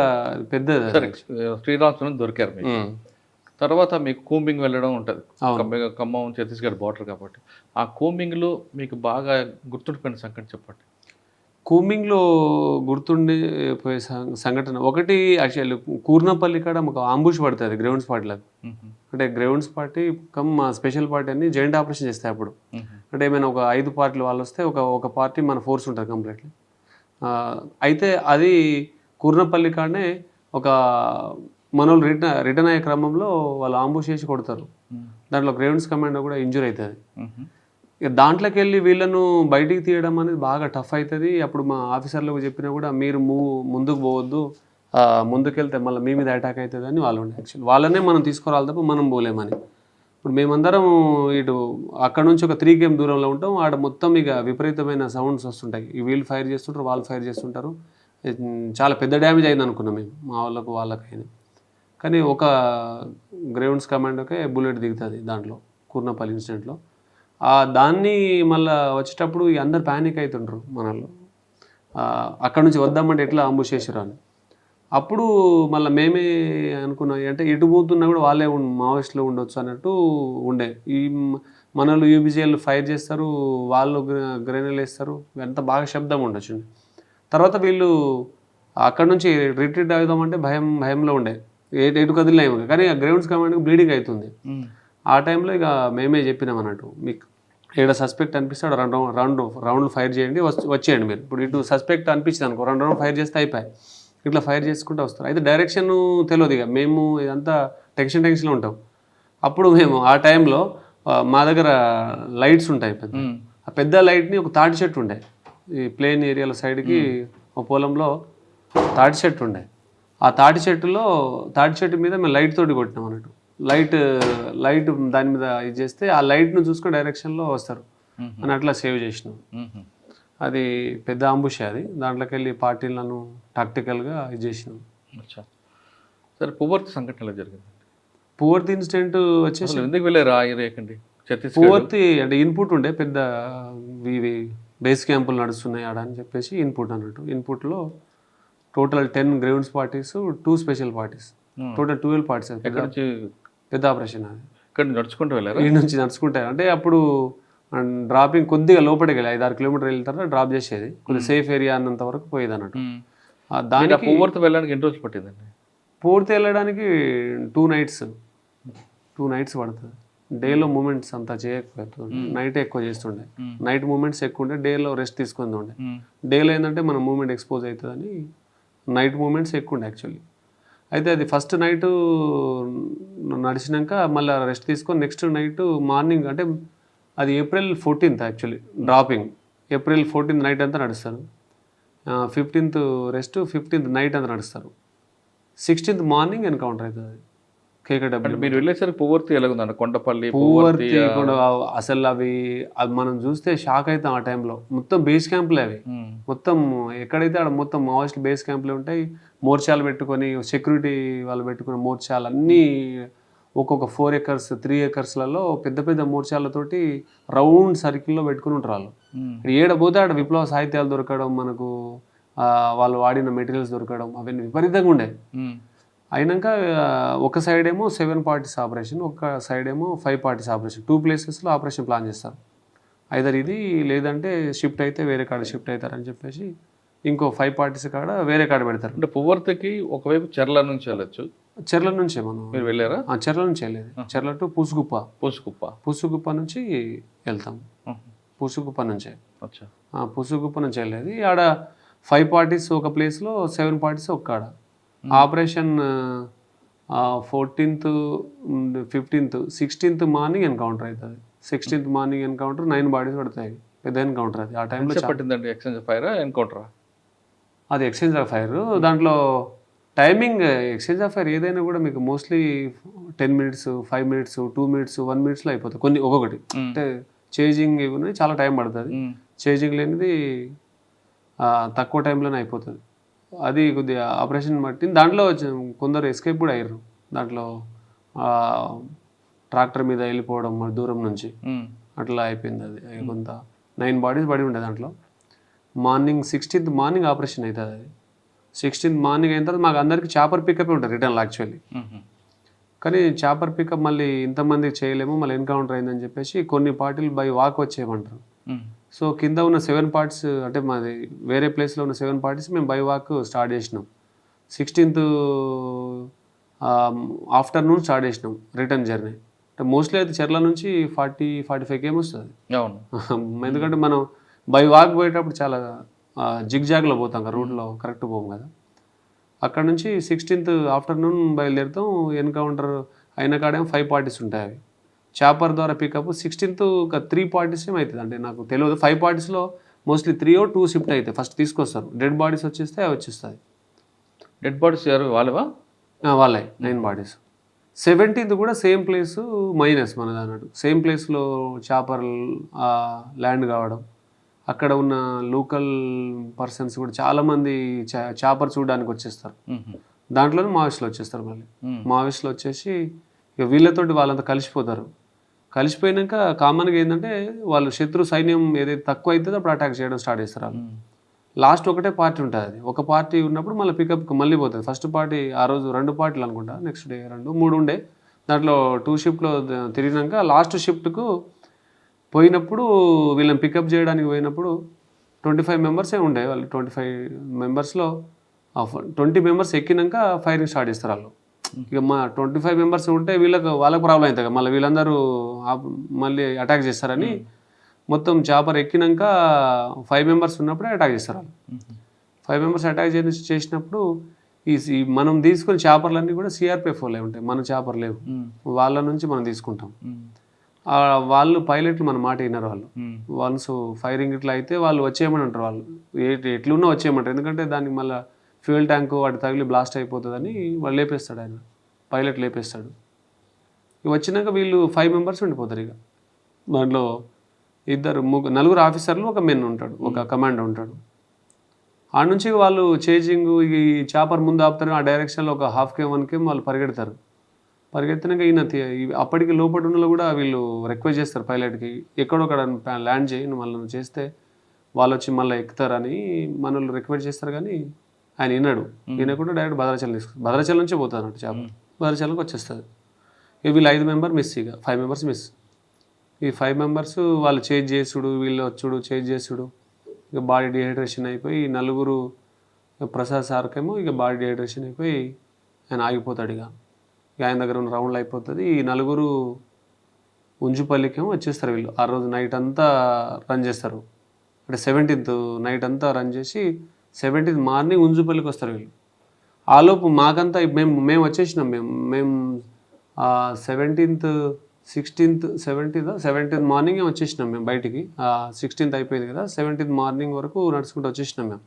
పెద్దది. శ్రీరామ్ దొరికారు మీకు. తర్వాత మీకు కూంబింగ్ వెళ్ళడం ఉంటుంది, ఖమ్మం ఛత్తీస్గఢ్ బార్డర్ కాబట్టి. ఆ కూంబింగ్లో మీకు బాగా గుర్తుండిపోయిన సంఘటన చెప్పండి. కూంబింగ్లో గుర్తుండిపోయే సంఘటన ఒకటి యాక్చువల్లీ కూర్నపల్లి కాడ మాకు ఆంబుష్ పడుతుంది గ్రౌండ్స్ పార్టీలకు. అంటే గ్రౌండ్స్ పార్టీ మా స్పెషల్ పార్టీ అని జాయింట్ ఆపరేషన్ చేస్తాయి అప్పుడు. అంటే ఏమైనా ఒక 5 పార్టీలు వాళ్ళు వస్తే ఒక పార్టీ మన ఫోర్స్ ఉంటుంది కంప్లీట్లీ. అయితే అది కూర్నపల్లి కాడనే ఒక మనోళ్ళు రిటర్న్ అయ్యే క్రమంలో వాళ్ళు ఆంబుష్ చేసి కొడతారు. దాంట్లో గ్రౌండ్స్ కమాండర్ కూడా ఇంజూర్ అవుతుంది. ఇక దాంట్లోకి వెళ్ళి వీళ్ళను బయటికి తీయడం అనేది బాగా టఫ్ అవుతుంది. అప్పుడు మా ఆఫీసర్లకు చెప్పినా కూడా మీరు ముందుకు పోవద్దు, ముందుకెళ్తే మళ్ళీ మీ మీద అటాక్ అవుతుంది అని వాళ్ళు ఉండే. యాక్చువల్లీ వాళ్ళనే మనం తీసుకురావాలి తప్ప మనం పోలేమని. ఇప్పుడు మేమందరం ఇటు అక్కడ నుంచి ఒక 3 km దూరంలో ఉంటాం. ఆడ మొత్తం ఇక విపరీతమైన సౌండ్స్ వస్తుంటాయి. వీళ్ళు ఫైర్ చేస్తుంటారు, వాళ్ళు ఫైర్ చేస్తుంటారు. చాలా పెద్ద డ్యామేజ్ అయింది అనుకున్నాం మేము, మా వాళ్ళకైంది. కానీ ఒక గ్రౌండ్స్ కమాండోకే బుల్లెట్ దిగుతుంది దాంట్లో కూర్నపల్లి ఇన్సిడెంట్లో. దాన్ని మళ్ళీ వచ్చేటప్పుడు అందరు ప్యానిక్ అవుతుండ్రు మనల్లో. అక్కడ నుంచి వద్దామంటే ఎట్లా అంబుష్ చేసిరా అని. అప్పుడు మళ్ళీ మేమే అనుకున్నాం అంటే ఎటు పోతున్నా కూడా వాళ్ళే మావోయిస్టులో ఉండొచ్చు అన్నట్టు ఉండే. ఈ మనలు యూబీజీఎల్ ఫైర్ చేస్తారు, వాళ్ళు గ్రెనేడ్ వేస్తారు, ఎంత బాగా శబ్దం ఉండొచ్చు. తర్వాత వీళ్ళు అక్కడ నుంచి రిట్రీట్ అవుదామంటే భయంలో ఉండే, ఎటు కదిలేము. కానీ ఆ గ్రౌండ్స్ కమాండ్కి బ్లీడింగ్ అవుతుంది. ఆ టైంలో ఇక మేమే చెప్పినాం అన్నట్టు, మీకు ఏడ సస్పెక్ట్ అనిపిస్తాడు రౌండ్లు ఫైర్ చేయండి, వచ్చేయండి మీరు. ఇప్పుడు ఇటు సస్పెక్ట్ అనిపించింది అనుకో 2 రౌండ్ ఫైర్ చేస్తే అయిపోయాయి. ఇట్లా ఫైర్ చేసుకుంటూ వస్తారు. అయితే డైరెక్షన్ తెలియదు. ఇక మేము ఇదంతా టెన్షన్లో ఉంటాం. అప్పుడు మేము ఆ టైంలో మా దగ్గర లైట్స్ ఉంటాయి పెద్ద. ఆ పెద్ద లైట్ని ఒక తాటి చెట్టు ఉండే, ఈ ప్లేన్ ఏరియాల సైడ్కి ఒక పొలంలో తాటి చెట్టు ఉండే. ఆ తాటి చెట్టు మీద మేము లైట్ తోటి కొట్టినాం అన్నట్టు. లైట్ దాని మీద ఇది చేస్తే ఆ లైట్ను చూసుకుని డైరెక్షన్లో వస్తారు అని అట్లా సేవ్ చేసినాం. అది పెద్ద అంబుషే అది. దాంట్లోకి వెళ్ళి పార్టీలను టాక్టికల్గా ఇది చేసినాం. సరే, పువర్తి సంఘటన ఎలా జరిగింది? పువర్తి ఇన్సిడెంట్ వచ్చేసి ఎందుకు వెళ్ళారు ఆ ఏరియాకండి? పువర్తి అంటే ఇన్పుట్ ఉండే పెద్ద బేస్ క్యాంపులు నడుస్తున్నాయి ఆడ అని చెప్పేసి ఇన్పుట్ అన్నట్టు. ఇన్పుట్లో total 10 grounds parties, 2 special parties, total 12 parties. పెద్ద ఆపరేషన్ అది. ఇక్కడ నడుచుకుంటూ వెళ్ళారు. ఈ నుంచి నడుచుకుంటారు అంటే అప్పుడు డ్రాపింగ్ కొద్దిగా లోపలికి వెళ్ళి 5-6 కిలోమీటర్లు వెళ్ళిన తర్వాత డ్రాప్ చేసేది. కొద్దిగా సేఫ్ ఏరియా అన్నంత వరకు పోయేది అన్నట్టు. దానికి పువర్తి వెళ్ళడానికి ఎన్ని రోజులు పట్టిందండి? పూర్తి వెళ్ళడానికి 2 నైట్స్ పడుతుంది. డేలో మూమెంట్స్ అంతా చేయకపోతుంది, నైట్ ఎక్కువ చేస్తుండే. నైట్ మూమెంట్స్ ఎక్కువ ఉండే, డేలో రెస్ట్ తీసుకుంది ఉండే. డేలో ఏంటంటే మన మూమెంట్ ఎక్స్పోజ్ అవుతుందని నైట్ మూమెంట్స్ ఎక్కువ ఉండే యాక్చువల్లీ. అయితే అది ఫస్ట్ నైట్ నడిచినాక మళ్ళీ రెస్ట్ తీసుకొని నెక్స్ట్ నైట్ మార్నింగ్, అంటే అది April 14th actually dropping. April 14th night అంతా నడుస్తారు. 15th రెస్ట్, 15th నైట్ అంతా నడుస్తారు. 16th మార్నింగ్ ఎన్కౌంటర్ అవుతుంది అది కేకేడబ్ల్యూ. మీరు వెళ్ళేసరికి పువర్తి ఎలాగుందండి? కొండపల్లి పువర్తి కూడా అసలు అవి మనం చూస్తే షాక్ అవుతాం. ఆ టైంలో మొత్తం బేస్ క్యాంపులే అవి. మొత్తం ఎక్కడైతే ఆడ మొత్తం మావోయిస్ట్ బేస్ క్యాంపులు ఉంటాయి. మోర్చాలు పెట్టుకొని సెక్యూరిటీ వాళ్ళు పెట్టుకున్న మోర్చాలు అన్నీ ఒక్కొక్క 4 acres 3 acresలలో పెద్ద పెద్ద మోర్చాలతోటి రౌండ్ సర్కిల్లో పెట్టుకుని ఉంటారు వాళ్ళు. ఏడపోతే ఆడ విప్లవ సాహిత్యాలు దొరకడం, మనకు వాళ్ళు వాడిన మెటీరియల్స్ దొరకడం, అవన్నీ విపరీతంగా ఉండే. అయినాక ఒక సైడ్ ఏమో 7 parties ఆపరేషన్, ఒక సైడ్ ఏమో 5 parties operation. 2 places operation plan చేస్తారు. ఐదర్ ఇది లేదంటే షిఫ్ట్ అయితే వేరే కాడ షిఫ్ట్ అవుతారని చెప్పేసి ఇంకో 5 parties కాడ వేరే కాడ పెడతారు. అంటే పువర్తికి ఒకవైపు చెర్ల నుంచి వెళ్ళొచ్చు, చెర్ల నుంచే మనం మీరు వెళ్ళారా? చెర్ల నుంచి వెళ్ళేది. చెర్ల టు పూసుగుప్ప. పూసుకుప్ప నుంచి వెళ్తాం. పూసుగుప్ప నుంచే అచ్చా. పూసుగుప్ప నుంచి వెళ్ళేది. ఆడ 5 పార్టీస్ ఒక ప్లేస్లో, 7 పార్టీస్ ఒక కాడ. Operation 14th 15th 16th morning encounter అవుతుంది. 16th మార్నింగ్ ఎన్కౌంటర్ 9 బాడీస్ పడతాయి. పెద్ద ఎన్కౌంటర్ అది. ఆ టైంలో పట్టిందండి. ఎక్స్చేంజ్ ఫైర్ ఎన్కౌంటరా? అది ఎక్స్చేంజ్ ఆఫ్ ఫైర్. దాంట్లో టైమింగ్ ఎక్స్చేంజ్ ఆఫ్ ఫైర్ ఏదైనా కూడా మీకు mostly 10 minutes, 5 minutes, 2 minutes, 1 minute అయిపోతుంది కొన్ని ఒక్కొక్కటి. అంటే చేజింగ్ ఇవన్నీ చాలా టైం పడుతుంది. చేజింగ్ లేనిది తక్కువ టైంలోనే అయిపోతుంది. అది కొద్దిగా ఆపరేషన్ బట్టి దాంట్లో కొందరు ఎస్కేప్ కూడా అయ్యారు. దాంట్లో ట్రాక్టర్ మీద వెళ్ళిపోవడం మరి దూరం నుంచి అట్లా అయిపోయింది. అది కొంత 9 బాడీస్ పడి ఉండే దాంట్లో. మార్నింగ్ 16th మార్నింగ్ ఆపరేషన్ అవుతుంది. అది 16th మార్నింగ్ అయిన తర్వాత మాకు అందరికీ చాపర్ పికప్ ఉంటుంది రిటర్న్లో యాక్చువల్లీ. కానీ చాపర్ పికప్ మళ్ళీ ఇంతమందికి చేయలేము, మళ్ళీ ఎన్కౌంటర్ అయిందని చెప్పేసి కొన్ని పార్టీలు బై వాక్ వచ్చేయమంటారు. సో కింద ఉన్న 7 పార్టీస్, అంటే మాది వేరే ప్లేస్లో ఉన్న 7 పార్టీస్ మేము బై వాక్ స్టార్ట్ చేసినాం. 16th ఆఫ్టర్నూన్ స్టార్ట్ చేసినాం రిటర్న్ జర్నీ. అంటే మోస్ట్లీ అయితే చెర్ల నుంచి 40-45 km వస్తుంది. ఎందుకంటే మనం బై వాక్ పోయేటప్పుడు చాలా జిగ్జాగ్లో పోతాం కదా, రూట్లో కరెక్ట్ పోం కదా. అక్కడ నుంచి 16th ఆఫ్టర్నూన్ బయలుదేరుతాం. ఎన్కౌంటర్ అయిన కాడేమో 5 పార్టీస్ ఉంటాయి. అవి చాపర్ ద్వారా పికప్ 16th ఒక 3 పార్టీస్ ఏమో అవుతుంది. అంటే నాకు తెలియదు. 5 పార్టీస్లో మోస్ట్లీ 3 or 2 షిఫ్ట్ అవుతాయి. ఫస్ట్ తీసుకొస్తారు, డెడ్ బాడీస్ వచ్చేస్తే అవి వచ్చేస్తుంది. డెడ్ బాడీస్ వాళ్ళవా? వాళ్ళే 9 బాడీస్. 17th కూడా సేమ్ ప్లేసు మైనస్ మనది అన్నట్టు. సేమ్ ప్లేస్లో చాపర్ ల్యాండ్ కావడం, అక్కడ ఉన్న లోకల్ పర్సన్స్ కూడా చాలామంది చాపర్ చూడడానికి వచ్చేస్తారు. దాంట్లోనే మావిస్టులు వచ్చేస్తారు. మళ్ళీ మావిస్టులు వచ్చేసి ఇక వీళ్ళతోటి వాళ్ళంతా కలిసిపోతారు. కలిసిపోయినాక కామన్గా ఏంటంటే వాళ్ళు శత్రు సైన్యం ఏదైతే తక్కువ అవుతుందో అప్పుడు అటాక్ చేయడం స్టార్ట్ చేస్తారు. వాళ్ళు లాస్ట్ ఒకటే పార్టీ ఉంటుంది. అది ఒక పార్టీ ఉన్నప్పుడు మళ్ళీ పికప్కి మళ్ళీ పోతుంది. ఫస్ట్ పార్టీ ఆ రోజు 2 పార్టీలు అనుకుంటా, నెక్స్ట్ డే 2, 3 ఉండే. దాంట్లో 2 షిఫ్ట్లో తిరిగినాక లాస్ట్ షిఫ్ట్కు పోయినప్పుడు వీళ్ళని పికప్ చేయడానికి పోయినప్పుడు 25 మెంబర్సే ఉండే. వాళ్ళు 25 మెంబర్స్లో 20 మెంబర్స్ ఎక్కినాక ఫైరింగ్ స్టార్ట్ చేస్తారు వాళ్ళు. ఇక మా 25 మెంబర్స్ ఉంటే వాళ్ళకి ప్రాబ్లం అవుతుంది కదా, మళ్ళీ వీళ్ళందరూ మళ్ళీ అటాక్ చేస్తారని మొత్తం చాపర్ ఎక్కినాక 5 మెంబర్స్ ఉన్నప్పుడే అటాక్ చేస్తారు వాళ్ళు. 5 మెంబర్స్ అటాక్ చేసినప్పుడు ఈ మనం తీసుకునే చాపర్లన్నీ కూడా సిఆర్పిఎఫ్ వాళ్ళే ఉంటాయి. మన చాపర్ లేవు. వాళ్ళ నుంచి మనం తీసుకుంటాం. వాళ్ళు పైలట్లు మన మాట విన్నారు. వన్స్ ఫైరింగ్ ఇట్లా అయితే వాళ్ళు వచ్చేయమని అంటారు. వాళ్ళు ఎట్లున్నా వచ్చేయమంటారు. ఎందుకంటే దానికి మళ్ళీ ఫ్యూయల్ ట్యాంకు వాటి తగిలి బ్లాస్ట్ అయిపోతుందని వాళ్ళు లేపేస్తాడు. ఆయన పైలట్ లేపేస్తాడు. వచ్చినాక వీళ్ళు 5 మెంబర్స్ ఉండిపోతారు. ఇక దాంట్లో 4 ఆఫీసర్లు, ఒక మెన్ ఉంటాడు, ఒక కమాండర్ ఉంటాడు. ఆ నుంచి వాళ్ళు చేజింగ్ ఈ చాపర్ ముందు ఆపుతారు. ఆ డైరెక్షన్లో ఒక 1/2 km 1 km వాళ్ళు పరిగెడతారు. పరిగెత్తినాక ఈయన అప్పటికి లోపల ఉన్న కూడా వీళ్ళు రిక్వెస్ట్ చేస్తారు పైలట్కి, ఎక్కడొక్కడ ల్యాండ్ చేయి, మళ్ళీ నువ్వు చేస్తే వాళ్ళు వచ్చి మళ్ళీ ఎక్కుతారని మనల్ని రిక్వెస్ట్ చేస్తారు. కానీ ఆయన విన్నాడు. వినకుండా డైరెక్ట్ భద్రాచలం భద్రాచలం నుంచే పోతుంది అన్నట్టు చాప. భద్రాచలంకి వచ్చేస్తుంది. ఇక వీళ్ళు 5 మెంబర్ మిస్. ఇక 5 మెంబర్స్ మిస్. ఈ 5 మెంబర్స్ వాళ్ళు చేంజ్ చేసుడు, వీళ్ళు వచ్చుడు, చేంజ్ చేసుడు. ఇక బాడీ డిహైడ్రేషన్ అయిపోయి 4 ప్రసాద్ సార్కేమో ఇక బాడీ డిహైడ్రేషన్ అయిపోయి ఆయన ఆగిపోతాడు. ఇక ఆయన దగ్గర ఉన్న రౌండ్లు అయిపోతుంది. ఈ 4 ఉంజుపల్లికేమో వచ్చేస్తారు. వీళ్ళు ఆ రోజు నైట్ అంతా రన్ చేస్తారు. అంటే 17th నైట్ అంతా రన్ చేసి 17th మార్నింగ్ ఉంజుపల్లికి వస్తారు వీళ్ళు. ఆలోపు మాకంతా మేము వచ్చేసినాం. మేము 17th 16th 17th మార్నింగే వచ్చేసినాం మేము బయటికి. 16th అయిపోయింది కదా, 17th మార్నింగ్ వరకు నడుచుకుంటూ వచ్చేసినాం మేము.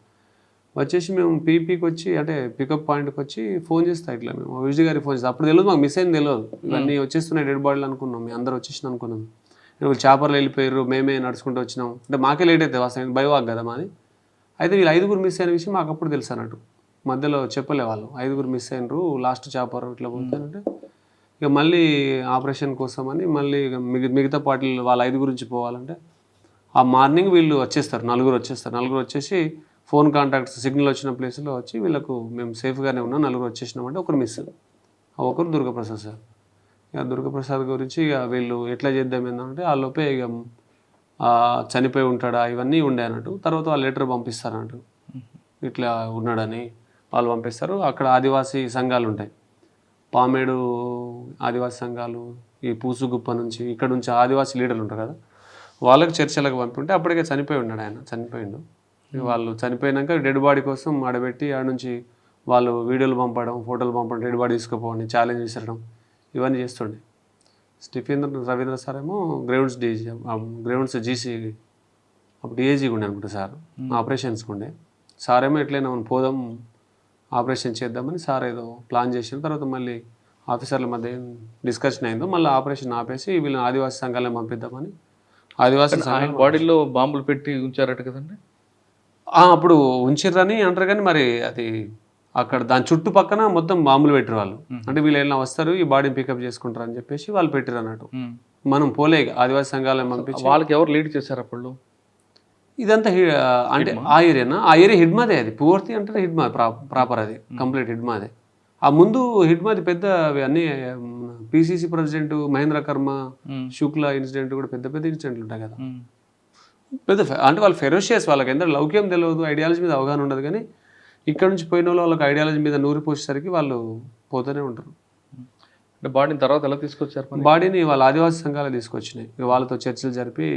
వచ్చేసి మేము పీపీకి వచ్చి, అంటే పికప్ పాయింట్కి వచ్చి ఫోన్ చేస్తా ఇట్లా మేము విజయ్ గారికి ఫోన్ చేస్తాం. అప్పుడు తెలియదు మాకు, మిస్ అయింది తెలియదు. ఇవన్నీ వచ్చేస్తున్నాయి డెడ్ బాడీలు అనుకున్నాం. మేము అందరూ వచ్చేసిన అనుకున్నాం. చాపర్లు వెళ్ళిపోయారు, మేమే నడుచుకుంటూ వచ్చినాం. అంటే మాకే లేట్ అవుతుంది వాస్తవానికి, బైవాక్ కదా మాది. అయితే వీళ్ళు 5 మిస్ అయిన విషయం మాకు అప్పుడు తెలుసు అన్నట్టు. మధ్యలో చెప్పలే వాళ్ళు 5 మిస్ అయినరు లాస్ట్ చాపర్ ఇట్లా పోతానంటే. ఇక మళ్ళీ ఆపరేషన్ కోసం అని మళ్ళీ మిగతా పార్టీలు వాళ్ళ 5 గురించి పోవాలంటే ఆ మార్నింగ్ వీళ్ళు వచ్చేస్తారు. 4 వచ్చేస్తారు. 4 వచ్చేసి ఫోన్ కాంటాక్ట్స్ సిగ్నల్ వచ్చిన ప్లేస్లో వచ్చి వీళ్ళకు మేము సేఫ్గానే ఉన్నాం 4 వచ్చేసినామంటే ఒకరు మిస్. ఆ ఒకరు దుర్గప్రసాద్ సార్. ఇక దుర్గప్రసాద్ గురించి ఇక వీళ్ళు ఎట్లా చేద్దాం ఏంటంటే ఆ లోపే ఇక చనిపోయి ఉంటాడా ఇవన్నీ ఉండే అన్నట్టు. తర్వాత వాళ్ళు లెటర్ పంపిస్తారు అన్నట్టు, ఇట్లా ఉన్నాడని వాళ్ళు పంపిస్తారు. అక్కడ ఆదివాసీ సంఘాలు ఉంటాయి. పామేడు ఆదివాసీ సంఘాలు, ఈ పూసుగుప్ప నుంచి ఇక్కడ నుంచి ఆదివాసీ లీడర్లు ఉంటారు కదా, వాళ్ళకి చర్చలకు పంపుంటే అప్పటికే చనిపోయి ఉన్నాడు ఆయన, చనిపోయిండు. వాళ్ళు చనిపోయినాక డెడ్ బాడీ కోసం ఆడబెట్టి ఆడ నుంచి వాళ్ళు వీడియోలు పంపడం, ఫోటోలు పంపడం, డెడ్ బాడీ తీసుకుపోవడం, ఛాలెంజ్ విసరడం, ఇవన్నీ చేస్తుండే. రవీంద్ర సార్ ఏమో గ్రౌండ్స్ జీసీ అప్పుడు ఏజీగా ఉండే అనుకుంటా సార్, ఆపరేషన్స్కి ఉండే. సార్ ఏమో ఎట్లయినా మనం పోదాం ఆపరేషన్ చేద్దామని సార్ ఏదో ప్లాన్ చేసిన తర్వాత మళ్ళీ ఆఫీసర్ల మధ్య డిస్కషన్ అయిందో మళ్ళీ ఆపరేషన్ ఆపేసి వీళ్ళని ఆదివాసీ సంఘాలను పంపిద్దామని ఆదివాసీ ఆయన బాడీలో బాంబులు పెట్టి ఉంచారట కదండి. అప్పుడు ఉంచిర్రని అంటారు కానీ మరి అది అక్కడ దాని చుట్టుపక్కన మొత్తం బాంబులు పెట్టారు వాళ్ళు. అంటే వీళ్ళు ఎలా వస్తారు ఈ బాడీని పికప్ చేసుకుంటారు అని చెప్పేసి వాళ్ళు పెట్టారు అన్నట్టు. మనం పోలే ఆదివాసీ సంఘాలను పంపించి వాళ్ళకి ఎవరు లీడ్ చేశారు అప్పుడు? ఇదంతా అంటే ఆ ఏరియానా, ఆ ఏరియా హిడ్మాదే, అది పూర్తి అంటే హిడ్మా ప్రాపర్, అది కంప్లీట్ హిడ్మాదే. ఆ ముందు హిడ్మాది పెద్ద అన్ని పిసిసి ప్రెసిడెంట్ మహేంద్ర కర్మ, శుక్లా ఇన్సిడెంట్ కూడా పెద్ద పెద్ద ఇన్సిడెంట్లు ఉంటాయి కదా. పెద్ద అంటే వాళ్ళు ఫెరోషియస్, వాళ్ళకి ఎంత లౌక్యం తెలియదు, ఐడియాలజీ మీద అవగాహన ఉండదు. కానీ ఇక్కడ నుంచి పోయిన వాళ్ళకి ఐడియాలజీ మీద నూరి పోసేసరికి వాళ్ళు పోతూనే ఉంటారు. అంటే బాడీని తర్వాత ఎలా తీసుకొచ్చారు? బాడీని వాళ్ళ ఆదివాసీ సంఘాలు తీసుకొచ్చినాయి. వాళ్ళతో చర్చలు జరిపి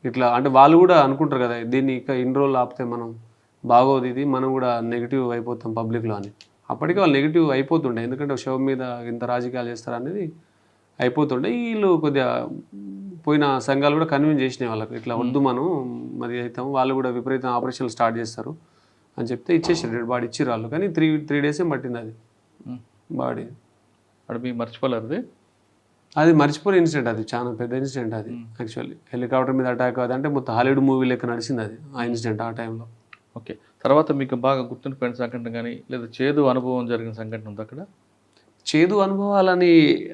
ఇట్లా అంటే వాళ్ళు కూడా అనుకుంటారు కదా దీన్ని ఇక ఇన్ని రోజులు ఆపితే మనం బాగోదు, ఇది మనం కూడా నెగిటివ్ అయిపోతాం పబ్లిక్లో అని. అప్పటికే వాళ్ళు నెగిటివ్ అయిపోతుండే, ఎందుకంటే శవం మీద ఇంత రాజకీయాలు చేస్తారు అనేది అయిపోతుండే. వీళ్ళు కొద్దిగా పోయిన సంఘాలు కూడా కన్విన్స్ చేసినాయి వాళ్ళకి, ఇట్లా వద్దు మనం మరి అవుతాము, వాళ్ళు కూడా విపరీతం ఆపరేషన్లు స్టార్ట్ చేస్తారు అని చెప్తే ఇచ్చేసారు, డెడ్ బాడీ ఇచ్చిర్రు వాళ్ళు. కానీ త్రీ డేసే పట్టింది అది బాడీ. అక్కడ మీకు మర్చిపోలేరు అది మర్చిపోయే ఇన్సిడెంట్, అది చాలా పెద్ద ఇన్సిడెంట్ అది. యాక్చువల్లీ హెలికాప్టర్ మీద అటాక్ అది అంటే మొత్తం హాలీవుడ్ మూవీ లెక్క నడిచింది అది, ఆ ఇన్సిడెంట్ ఆ టైంలో. ఓకే, తర్వాత మీకు బాగా గుర్తుండిపోయిన సంఘటన కానీ లేదా చేదు అనుభవం జరిగిన సంఘటన ఉంది అక్కడ? చేదు అనుభవాలని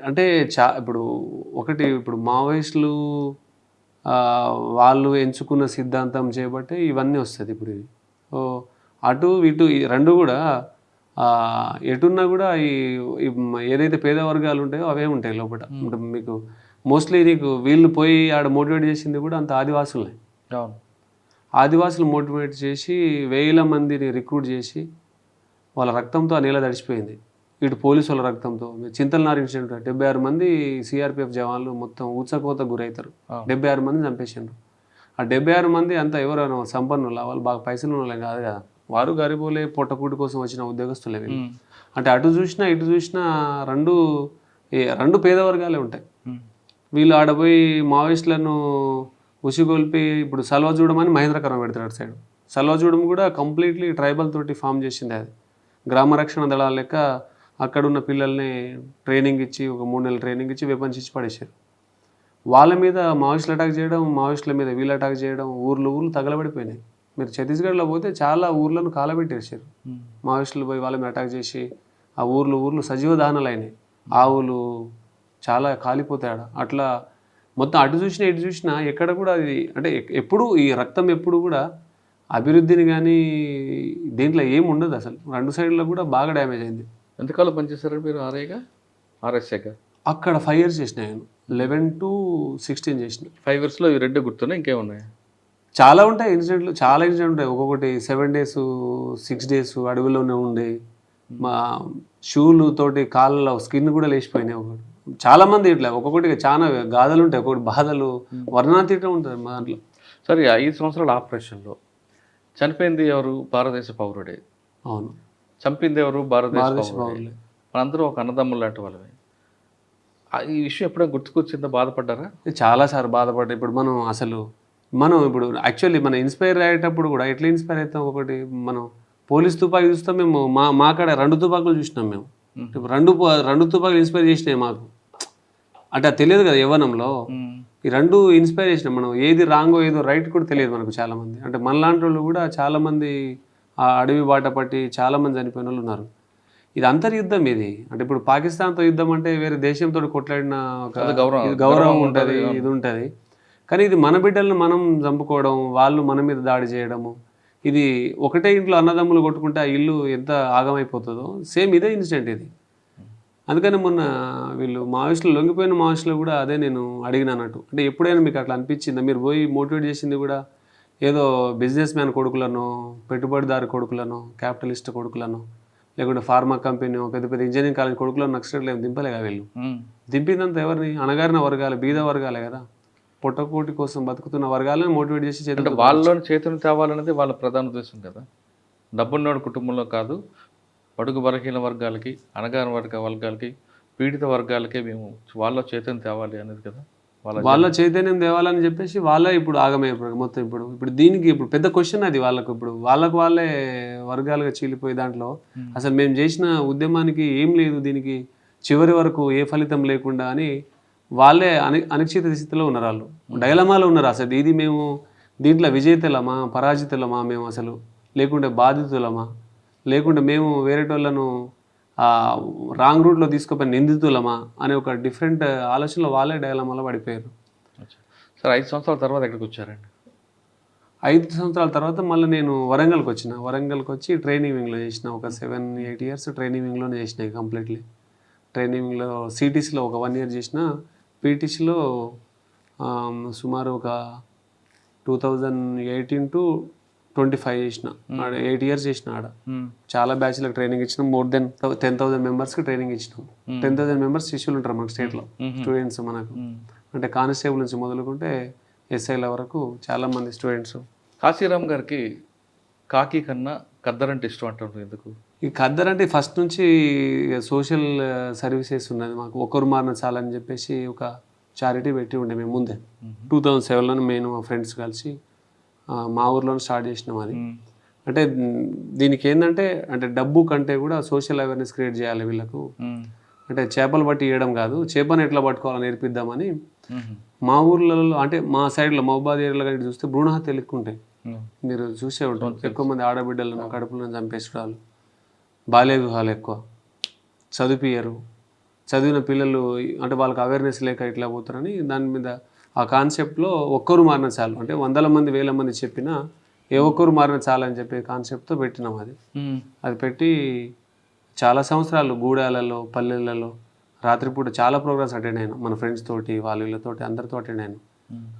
అంటే ఇప్పుడు మావోయిస్టులు వాళ్ళు ఎంచుకున్న సిద్ధాంతం చేయబట్టే ఇవన్నీ వస్తుంది. ఇప్పుడు ఇవి అటు ఇటు రెండు కూడా ఎటున్నా కూడా ఏదైతే పేద వర్గాలు ఉంటాయో అవే ఉంటాయి లోపల. అంటే మీకు మోస్ట్లీ నీకు వీళ్ళు పోయి ఆడ మోటివేట్ చేసింది కూడా అంత ఆదివాసులనే. ఆదివాసులు మోటివేట్ చేసి 1000 మందిని రిక్రూట్ చేసి వాళ్ళ రక్తంతో ఆ నేల తడిచిపోయింది. ఇటు పోలీసు వాళ్ళ రక్తంతో. చింతలనార్ ఇన్సిడెంట్ 76 మంది సిఆర్పిఎఫ్ జవాన్లు మొత్తం ఊచకోత గురవుతారు. 76 మంది చంపేసిండ్రు. ఆ 76 మంది అంతా ఎవరైనా సంపన్నుల వాళ్ళు బాగా పైసలు వాళ్ళే కాదు కదా, వారు గరిబోలే పొట్టకూటి కోసం వచ్చిన ఉద్యోగస్తులే వీళ్ళు. అంటే అటు చూసినా ఇటు చూసినా రెండు పేద వర్గాలే ఉంటాయి. వీళ్ళు ఆడపోయి మావోయిస్టులను ఉసిగొల్పి ఇప్పుడు సల్వాజూడం అని మహేంద్రకరం పెడతాడు అటు సైడ్. సల్వాజూడం కూడా కంప్లీట్లీ ట్రైబల్ తోటి ఫామ్ చేసింది అది. గ్రామ రక్షణ దళాల లెక్క అక్కడున్న పిల్లల్ని ట్రైనింగ్ ఇచ్చి ఒక 3 నెలల ట్రైనింగ్ ఇచ్చి వెపన్స్ ఇచ్చి పడేసారు. వాళ్ళ మీద మావోయిస్టులు అటాక్ చేయడం, మావోయిస్టుల మీద వీళ్ళు అటాక్ చేయడం, ఊర్లు తగలబడిపోయినాయి. మీరు ఛత్తీస్గఢ్లో పోతే చాలా ఊర్లను కాలబెట్టేసారు. మావోయిస్టులు పోయి వాళ్ళ మీద అటాక్ చేసి ఆ ఊర్లు సజీవ దహనాలు అయినాయి. ఆవులు చాలా కాలిపోతాయి. అట్లా మొత్తం అటు చూసినా ఇటు చూసినా ఎక్కడ కూడా అది అంటే ఎప్పుడు ఈ రక్తం ఎప్పుడు కూడా అభివృద్ధిని కానీ దీంట్లో ఏమి ఉండదు అసలు. రెండు సైడ్లో కూడా బాగా డ్యామేజ్ అయింది. ఎంతకాలం పనిచేశారు మీరు ఆర్ఎస్ఏగా? అక్కడ 5 years చేసిన నేను, 11 to 16 చేసిన. 5 yearsలో ఇవి 2 గుర్తున్నాయి, ఇంకేమున్నాయి? చాలా ఉంటాయి ఇన్సిడెంట్లు, చాలా ఇన్సిడెంట్ ఉంటాయి. ఒక్కొక్కటి 7 days 6 days అడవిలోనే ఉండే, మా షూలు తోటి కాళ్ళలో స్కిన్ కూడా లేచిపోయినాయి. ఒకటి చాలా మంది ఇట్లా ఒక్కొక్కటిగా చాలా గాథలు ఉంటాయి, ఒక్కొక్కటి బాధలు వర్ణాతీతం ఉంటుంది మా దాంట్లో. సరే, 5 సంవత్సరాల ఆపరేషన్లో చనిపోయింది ఎవరు? భారతదేశ పౌరుడే. అవును. చంపింది ఎవరు? భారతదేశ పౌరులే. మనందరూ ఒక అన్నదమ్ములు లాంటి వాళ్ళమే. ఈ విషయం ఎప్పుడైనా గుర్తుకొచ్చిందో బాధపడ్డారా? చాలాసార్లు బాధపడ్డా. మనం ఇప్పుడు యాక్చువల్లీ మనం ఇన్స్పైర్ అయ్యేటప్పుడు కూడా ఎట్లా ఇన్స్పైర్ అవుతాం? ఒకటి మనం పోలీస్ తుపాకీ చూస్తాం, మేము మా కాడ 2 తుపాకులు చూసినాం మేము. రెండు తుపాకులు ఇన్స్పైర్ చేసినాయి మాకు. అంటే అది తెలియదు కదా యవ్వనంలో. ఈ 2 ఇన్స్పైర్ చేసినాం మనం. ఏది రాంగో ఏదో రైట్ కూడా తెలియదు మనకు చాలామంది. అంటే మనలాంటి వాళ్ళు కూడా చాలామంది ఆ అడవి బాట పట్టి చాలామంది చనిపోయిన వాళ్ళు ఉన్నారు. ఇది అంతర్యుద్ధం ఇది. అంటే ఇప్పుడు పాకిస్తాన్తో యుద్ధం అంటే వేరే దేశంతో కొట్లాడిన గౌరవం ఉంటుంది, ఇది ఉంటుంది. కానీ ఇది మన బిడ్డలను మనం చంపుకోవడం, వాళ్ళు మన మీద దాడి చేయడము, ఇది ఒకటే ఇంట్లో అన్నదమ్ములు కొట్టుకుంటే ఆ ఇల్లు ఎంత ఆగమైపోతుందో సేమ్ ఇదే ఇన్సిడెంట్ ఇది. అందుకని మొన్న వీళ్ళు మావోయిస్టులు లొంగిపోయిన మావోయిస్టులు కూడా అదే నేను అడిగినట్టు. అంటే ఎప్పుడైనా మీకు అట్లా అనిపించిందా? మీరు పోయి మోటివేట్ చేసింది కూడా ఏదో బిజినెస్ మ్యాన్ కొడుకులను, పెట్టుబడిదారు కొడుకులను, క్యాపిటలిస్ట్ కొడుకులను, లేకుంటే ఫార్మా కంపెనీ పెద్ద పెద్ద ఇంజనీరింగ్ కాలేజ్ కొడుకులో నక్సలైట్లు ఏం దింపలేగా వీళ్ళు. దింపిందంతా ఎవరిని? అణగారిన వర్గాలు, బీద వర్గాలే కదా. పొట్టకూటి కోసం బతుకుతున్న వర్గాలను మోటివేట్ చేసి అంటే వాళ్ళలోని చైతన్యం తేవాలనేది వాళ్ళ ప్రధాన ఉద్దేశం కదా. డబ్బున్నోడి కుటుంబంలో కాదు, బడుగు బలహీన వర్గాలకి, అణగారిన వర్గాలకి, పీడిత వర్గాలకే మేము వాళ్ళ చైతన్యం తేవాలి అనేది కదా వాళ్ళ చైతన్యం తేవాలని చెప్పేసి వాళ్ళే ఇప్పుడు ఆగమైపోయారు మొత్తం. ఇప్పుడు దీనికి ఇప్పుడు పెద్ద క్వశ్చన్ అది వాళ్ళకు. ఇప్పుడు వాళ్ళే వర్గాలుగా చీలిపోయి దాంట్లో అసలు మేము చేసిన ఉద్యమానికి ఏం లేదు, దీనికి చివరి వరకు ఏ ఫలితం లేకుండా అని వాళ్ళే అనిశ్చిత స్థితిలో ఉన్నారు. వాళ్ళు డైలమాలో ఉన్నారు. అసలు ఇది మేము దీంట్లో విజేతలమా పరాజితులమా, మేము అసలు లేకుంటే బాధితులమా, లేకుంటే మేము వేరేటోళ్ళను రాంగ్ రూట్లో తీసుకుపోయిన నిందితులమా అనే ఒక డిఫరెంట్ ఆలోచనలో వాళ్ళే డైలమాలో పడిపోయారు. సార్ 5 సంవత్సరాల తర్వాత ఎక్కడికి వచ్చారండి? 5 సంవత్సరాల తర్వాత మళ్ళీ నేను వరంగల్కి వచ్చిన. వరంగల్కి వచ్చి ట్రైనింగ్ వింగ్లో చేసిన. ఒక 7-8 ఇయర్స్ ట్రైనింగ్ వింగ్లోనే చేసిన కంప్లీట్లీ. ట్రైనింగ్ వింగ్లో సిటీసీలో ఒక 1 ఇయర్ చేసిన. పీటీసీలో సుమారు ఒక 2018 to 25 చేసిన. 8 ఇయర్స్ చేసిన ఆడ. చాలా బ్యాచ్లకు ట్రైనింగ్ ఇచ్చినాం. మోర్ దెన్ 10,000 మెంబర్స్కి ట్రైనింగ్ ఇచ్చినాం. 10,000 మెంబర్స్ శిష్యులు ఉంటారు మన స్టేట్లో, స్టూడెంట్స్ మనకు. అంటే కానిస్టేబుల్ నుంచి మొదలుకుంటే ఎస్ఐల వరకు చాలామంది స్టూడెంట్స్. కాశీరామ్ గారికి కాకి కన్నా ఖద్దర్ అంటే ఇష్టం అంటారు ఎందుకు? ఈ ఖద్దర్ అంటే ఫస్ట్ నుంచి సోషల్ సర్వీసెస్ ఉన్నది మాకు. ఒకరు మారిన చాలని చెప్పేసి ఒక చారిటీ పెట్టి ఉండే మేము ముందే. 2007లో మేము మా ఫ్రెండ్స్ కలిసి మా ఊర్లో స్టార్ట్ చేసినాం అది. అంటే దీనికి ఏంటంటే అంటే డబ్బు కంటే కూడా సోషల్ అవేర్నెస్ క్రియేట్ చేయాలి వీళ్ళకు. అంటే చేపలు పట్టి ఇవ్వడం కాదు, చేపను ఎట్లా పట్టుకోవాలని నేర్పిద్దామని. మా ఊర్లలో అంటే మా సైడ్లో మహబూబాద్ ఏరియాలో కానీ చూస్తే భ్రూణ హత్యలు ఎక్కువ ఉంటాయి. మీరు చూసే ఉంటారు. ఎక్కువ మంది ఆడబిడ్డలను కడుపులను చంపేసుకోవడాలు, బాల్య వివాహాలు ఎక్కువ, చదివిపియ్యరు. చదివిన పిల్లలు అంటే వాళ్ళకి అవేర్నెస్ లేక ఇట్లా పోతారని దాని మీద ఆ కాన్సెప్ట్లో ఒక్కరు మారిన చాలు. అంటే 100 మంది 1000 మంది చెప్పినా ఏ ఒక్కరు మారిన చాలు అని చెప్పే కాన్సెప్ట్తో పెట్టినాం అది. అది పెట్టి చాలా సంవత్సరాలు గూడాలలో పల్లెలలో రాత్రిపూట చాలా ప్రోగ్రామ్స్ అటెండ్ అయినాం. మన ఫ్రెండ్స్ తోటి వీళ్ళతోటి అందరితో అటెండ్ అయినాం.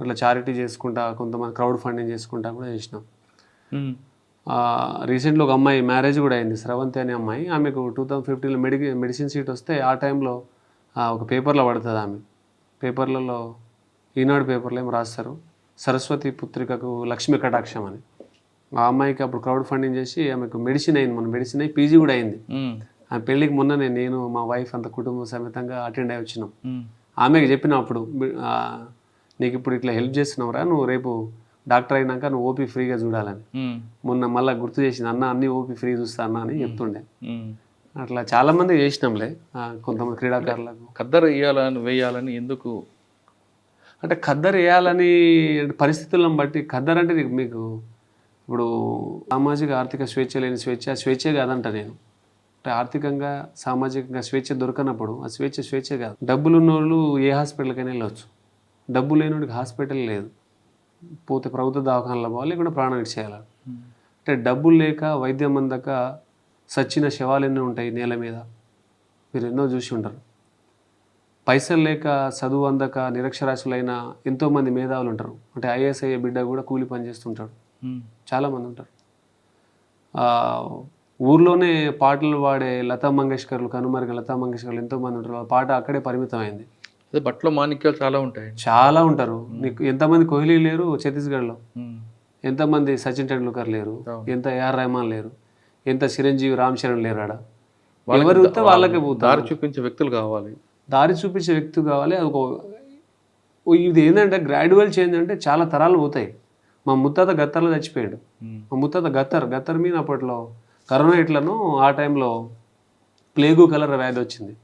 అట్లా చారిటీ చేసుకుంటా, కొంతమంది క్రౌడ్ ఫండింగ్ చేసుకుంటా కూడా చేసినాం. రీసెంట్గా ఒక అమ్మాయి మ్యారేజ్ కూడా అయింది, స్రవంతి అనే అమ్మాయి. ఆమెకు 2015లో మెడిసిన్ సీట్ వస్తే ఆ టైంలో ఒక పేపర్లో పడుతుంది. ఆమె పేపర్లలో ఈనాడు పేపర్లో ఏమో రాస్తారు, సరస్వతి పుత్రికకు లక్ష్మీ కటాక్షం అని. ఆ అమ్మాయికి అప్పుడు క్రౌడ్ ఫండింగ్ చేసి ఆమెకు మెడిసిన్ అయింది. మన మెడిసిన్ అయ్యి పీజీ కూడా అయింది. ఆ పెళ్ళికి మొన్ననే నేను మా వైఫ్ అంత కుటుంబ సమేతంగా అటెండ్ అయి వచ్చినాం. ఆమెకి చెప్పిన అప్పుడు, నీకు ఇప్పుడు ఇట్లా హెల్ప్ చేస్తున్నావురా, నువ్వు రేపు డాక్టర్ అయినాక నువ్వు ఓపీ ఫ్రీగా చూడాలని. మొన్న మళ్ళీ గుర్తు చేసింది, అన్న అన్ని ఓపీ ఫ్రీ చూస్తా అన్న అని చెప్తుండే. అట్లా చాలా మంది చేసినాంలే. కొంతమంది క్రీడాకారులకు ఖద్దరు వేయాలని ఎందుకు అంటే ఖద్దరు వేయాలని పరిస్థితులను బట్టి. ఖద్దరు అంటే మీకు ఇప్పుడు సామాజిక ఆర్థిక స్వేచ్ఛ లేని స్వేచ్ఛే కాదంట నేను. అంటే ఆర్థికంగా సామాజికంగా స్వేచ్ఛ దొరకనప్పుడు ఆ స్వేచ్ఛే కాదు. డబ్బులు ఉన్నోళ్ళు ఏ హాస్పిటల్కైనా వెళ్ళవచ్చు, డబ్బు లేనివాడికి హాస్పిటల్ లేదు. పోతే ప్రభుత్వ దవాఖానలో పోవాలి, లేకుంటే ప్రాణం ఇచ్చేయాలి. అంటే డబ్బులు లేక వైద్యం అందక సచ్చిన శవాలు ఎన్నో ఉంటాయి నేల మీద, మీరు ఎన్నో చూసి ఉంటారు. పైసలు లేక చదువు అందక నిరక్షరాస్యులైన ఎంతోమంది మేధావులు ఉంటారు. అంటే ఐఏఎస్ అయ్యే బిడ్డ కూడా కూలి పని చేస్తుంటాడు, చాలామంది ఉంటారు. ఊర్లోనే పాటలు పాడే లతా మంగేష్కర్లు, కనుమరుగ లతా మంగేష్కర్లు ఎంతోమంది ఉంటారు. ఆ పాట అక్కడే పరిమితమైంది. బట్టలో మాణిక్యాలు చాలా ఉంటాయి, చాలా ఉంటారు. నీకు ఎంతమంది కోహ్లీ లేరు ఛత్తీస్గఢ్లో, ఎంతమంది సచిన్ టెండూల్కర్ లేరు, ఎంత ఏఆర్ రెహమాన్ లేరు, ఎంత చిరంజీవి రామ్ చరణ్ లేరు. ఆడ ఎవరు వాళ్ళకే దారి చూపించే వ్యక్తులు కావాలి, దారి చూపించే వ్యక్తి కావాలి. అది ఇది ఏంటంటే గ్రాడ్యువల్ చేంజ్ అంటే చాలా తరాలు పోతాయి. మా ముత్తాత గత్తర్లో చచ్చిపోయాడు. మా ముత్తాత గత్తర్ మీద అప్పట్లో కరోనా ఇట్లను ఆ టైంలో ప్లేగు కలర్ వ్యాధి వచ్చింది.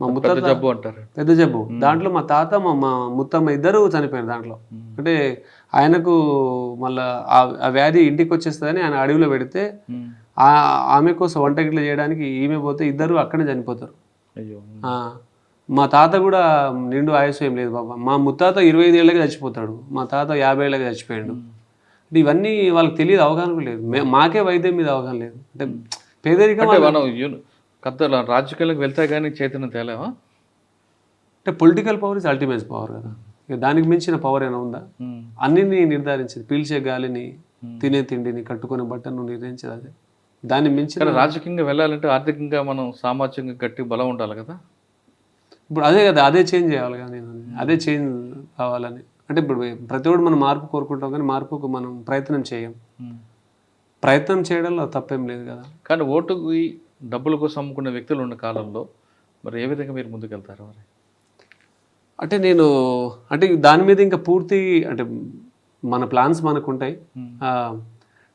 మా ముత్తాత జబ్బు అంటారు, పెద్ద జబ్బు. దాంట్లో మా తాత మా ముత్తమ్మ ఇద్దరు చనిపోయారు దాంట్లో. అంటే ఆయనకు మళ్ళా ఆ వ్యాధి ఇంటికి వచ్చేస్తుందని ఆయన అడవిలో పెడితే ఆమె కోసం వంట గిట్ల చేయడానికి ఈమె పోతే ఇద్దరు అక్కడే చనిపోతారు. మా తాత కూడా నిండు ఆయుసు ఏం లేదు బాబా. మా ముత్తాత 25 ఏళ్ళకి చచ్చిపోతాడు, మా తాత 50 ఏళ్ళకి చచ్చిపోయాడు. అంటే ఇవన్నీ వాళ్ళకి తెలియదు, అవగాహన లేదు. మాకే వైద్యం మీద అవగాహన లేదు. అంటే పేదరికం. మనం రాజకీయాలకు వెళ్తే కానీ చైతన్యం తేలేవా? అంటే political power is ultimate power కదా. ఇక దానికి మించిన పవర్ ఏమైనా ఉందా? అన్నిని నిర్ధారించేది, పీల్చే గాలిని, తినే తిండిని, కట్టుకునే బట్టను నిర్ణయించేది అదే. దాన్ని మించిన కానీ రాజకీయంగా వెళ్ళాలంటే ఆర్థికంగా మనం సామాజికంగా గట్టి బలం ఉండాలి కదా. ఇప్పుడు అదే కదా, అదే చేంజ్ చేయాలి కదా నేను, అదే చేంజ్ కావాలని. అంటే ఇప్పుడు ప్రతి ఒక్కటి మనం మార్పు కోరుకుంటాం కానీ మార్పుకు మనం ప్రయత్నం చేయం. ప్రయత్నం చేయడంలో తప్పేం లేదు కదా. కానీ ఓటుకి డబ్బుల కోసం అమ్ముకునే వ్యక్తులు ఉన్న కాలంలో మరి ఏ విధంగా మీరు ముందుకెళ్తారు మరి? అంటే నేను అంటే దాని మీద ఇంకా పూర్తి అంటే మన ప్లాన్స్ మనకు ఉంటాయి.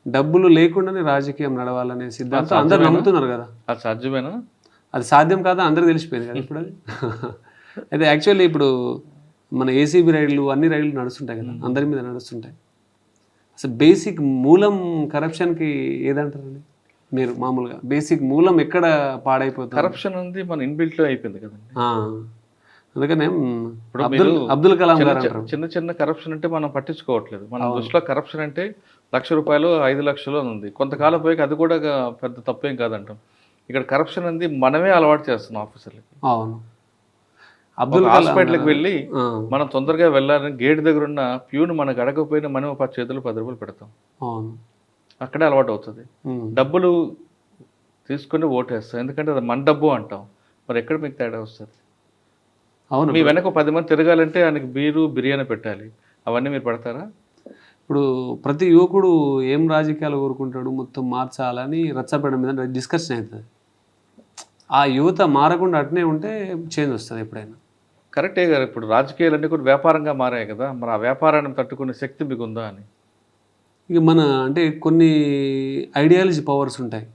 డబ్బులు లేకుండానే రాజకీయం నడవాలనే సిద్ధాంతం అందరు నమ్ముతున్నారు కదా. అది సాధ్యమేనా? అది సాధ్యం కాదా అందరికి తెలిసిపోయింది కదా ఇప్పుడు అది. అయితే యాక్చువల్లీ ఇప్పుడు మన ఏసీబీ రైళ్లు అన్ని రైళ్లు నడుస్తుంటాయి కదా, అందరి మీద నడుస్తుంటాయి. అసలు బేసిక్ మూలం కరప్షన్కి ఏదంటారండి మీరు మామూలుగా? బేసిక్ మూలం ఎక్కడ పాడైపోతుంది? కరప్షన్ ఉంది మన ఇన్బిల్ట్ అయిపోయింది కదండి. అందుకనే అబ్దుల్ కలాం గారు అంటారు చిన్న చిన్న కరప్షన్ అంటే మనం పట్టించుకోవట్లేదు. మన దృష్టిలో కరప్షన్ అంటే ₹1,00,000 5,00,000 ఉంది. కొంతకాలం పోయి అది కూడా పెద్ద తప్పేం కాదంటాం. ఇక్కడ కరప్షన్ ఉంది మనమే అలవాటు చేస్తున్నాం ఆఫీసర్లకి. అవును. హాస్పిటల్కి వెళ్ళి మనం తొందరగా వెళ్ళాలని గేట్ దగ్గర ఉన్న ప్యూన్ మనకు అడగకపోయినా మనం చేతులు ₹10 పెడతాం. అవును, అక్కడే అలవాటు అవుతుంది. డబ్బులు తీసుకుని ఓటేస్తాం ఎందుకంటే అది మన డబ్బు అంటాం. మరి ఎక్కడ మీకు తేడా వస్తుంది? అవును. మీ వెనక 10 మంది తిరగాలంటే ఆయనకి బిర్యానీ పెట్టాలి. అవన్నీ మీరు పెడతారా? ఇప్పుడు ప్రతి యువకుడు ఏం రాజకీయాలు కోరుకుంటాడు, మొత్తం మార్చాలని రచ్చబెట్టడం మీద డిస్కషన్ అవుతుంది. ఆ యువత మారకుండా అట్నే ఉంటే చేంజ్ వస్తుంది ఎప్పుడైనా. కరెక్టే గారు. ఇప్పుడు రాజకీయాలన్నీ కూడా వ్యాపారంగా మారాయి కదా, మరి ఆ వ్యాపారాన్ని తట్టుకునే శక్తి మీకు ఉందా అని? ఇక మన అంటే కొన్ని ఐడియాలజీ పవర్స్ ఉంటాయి.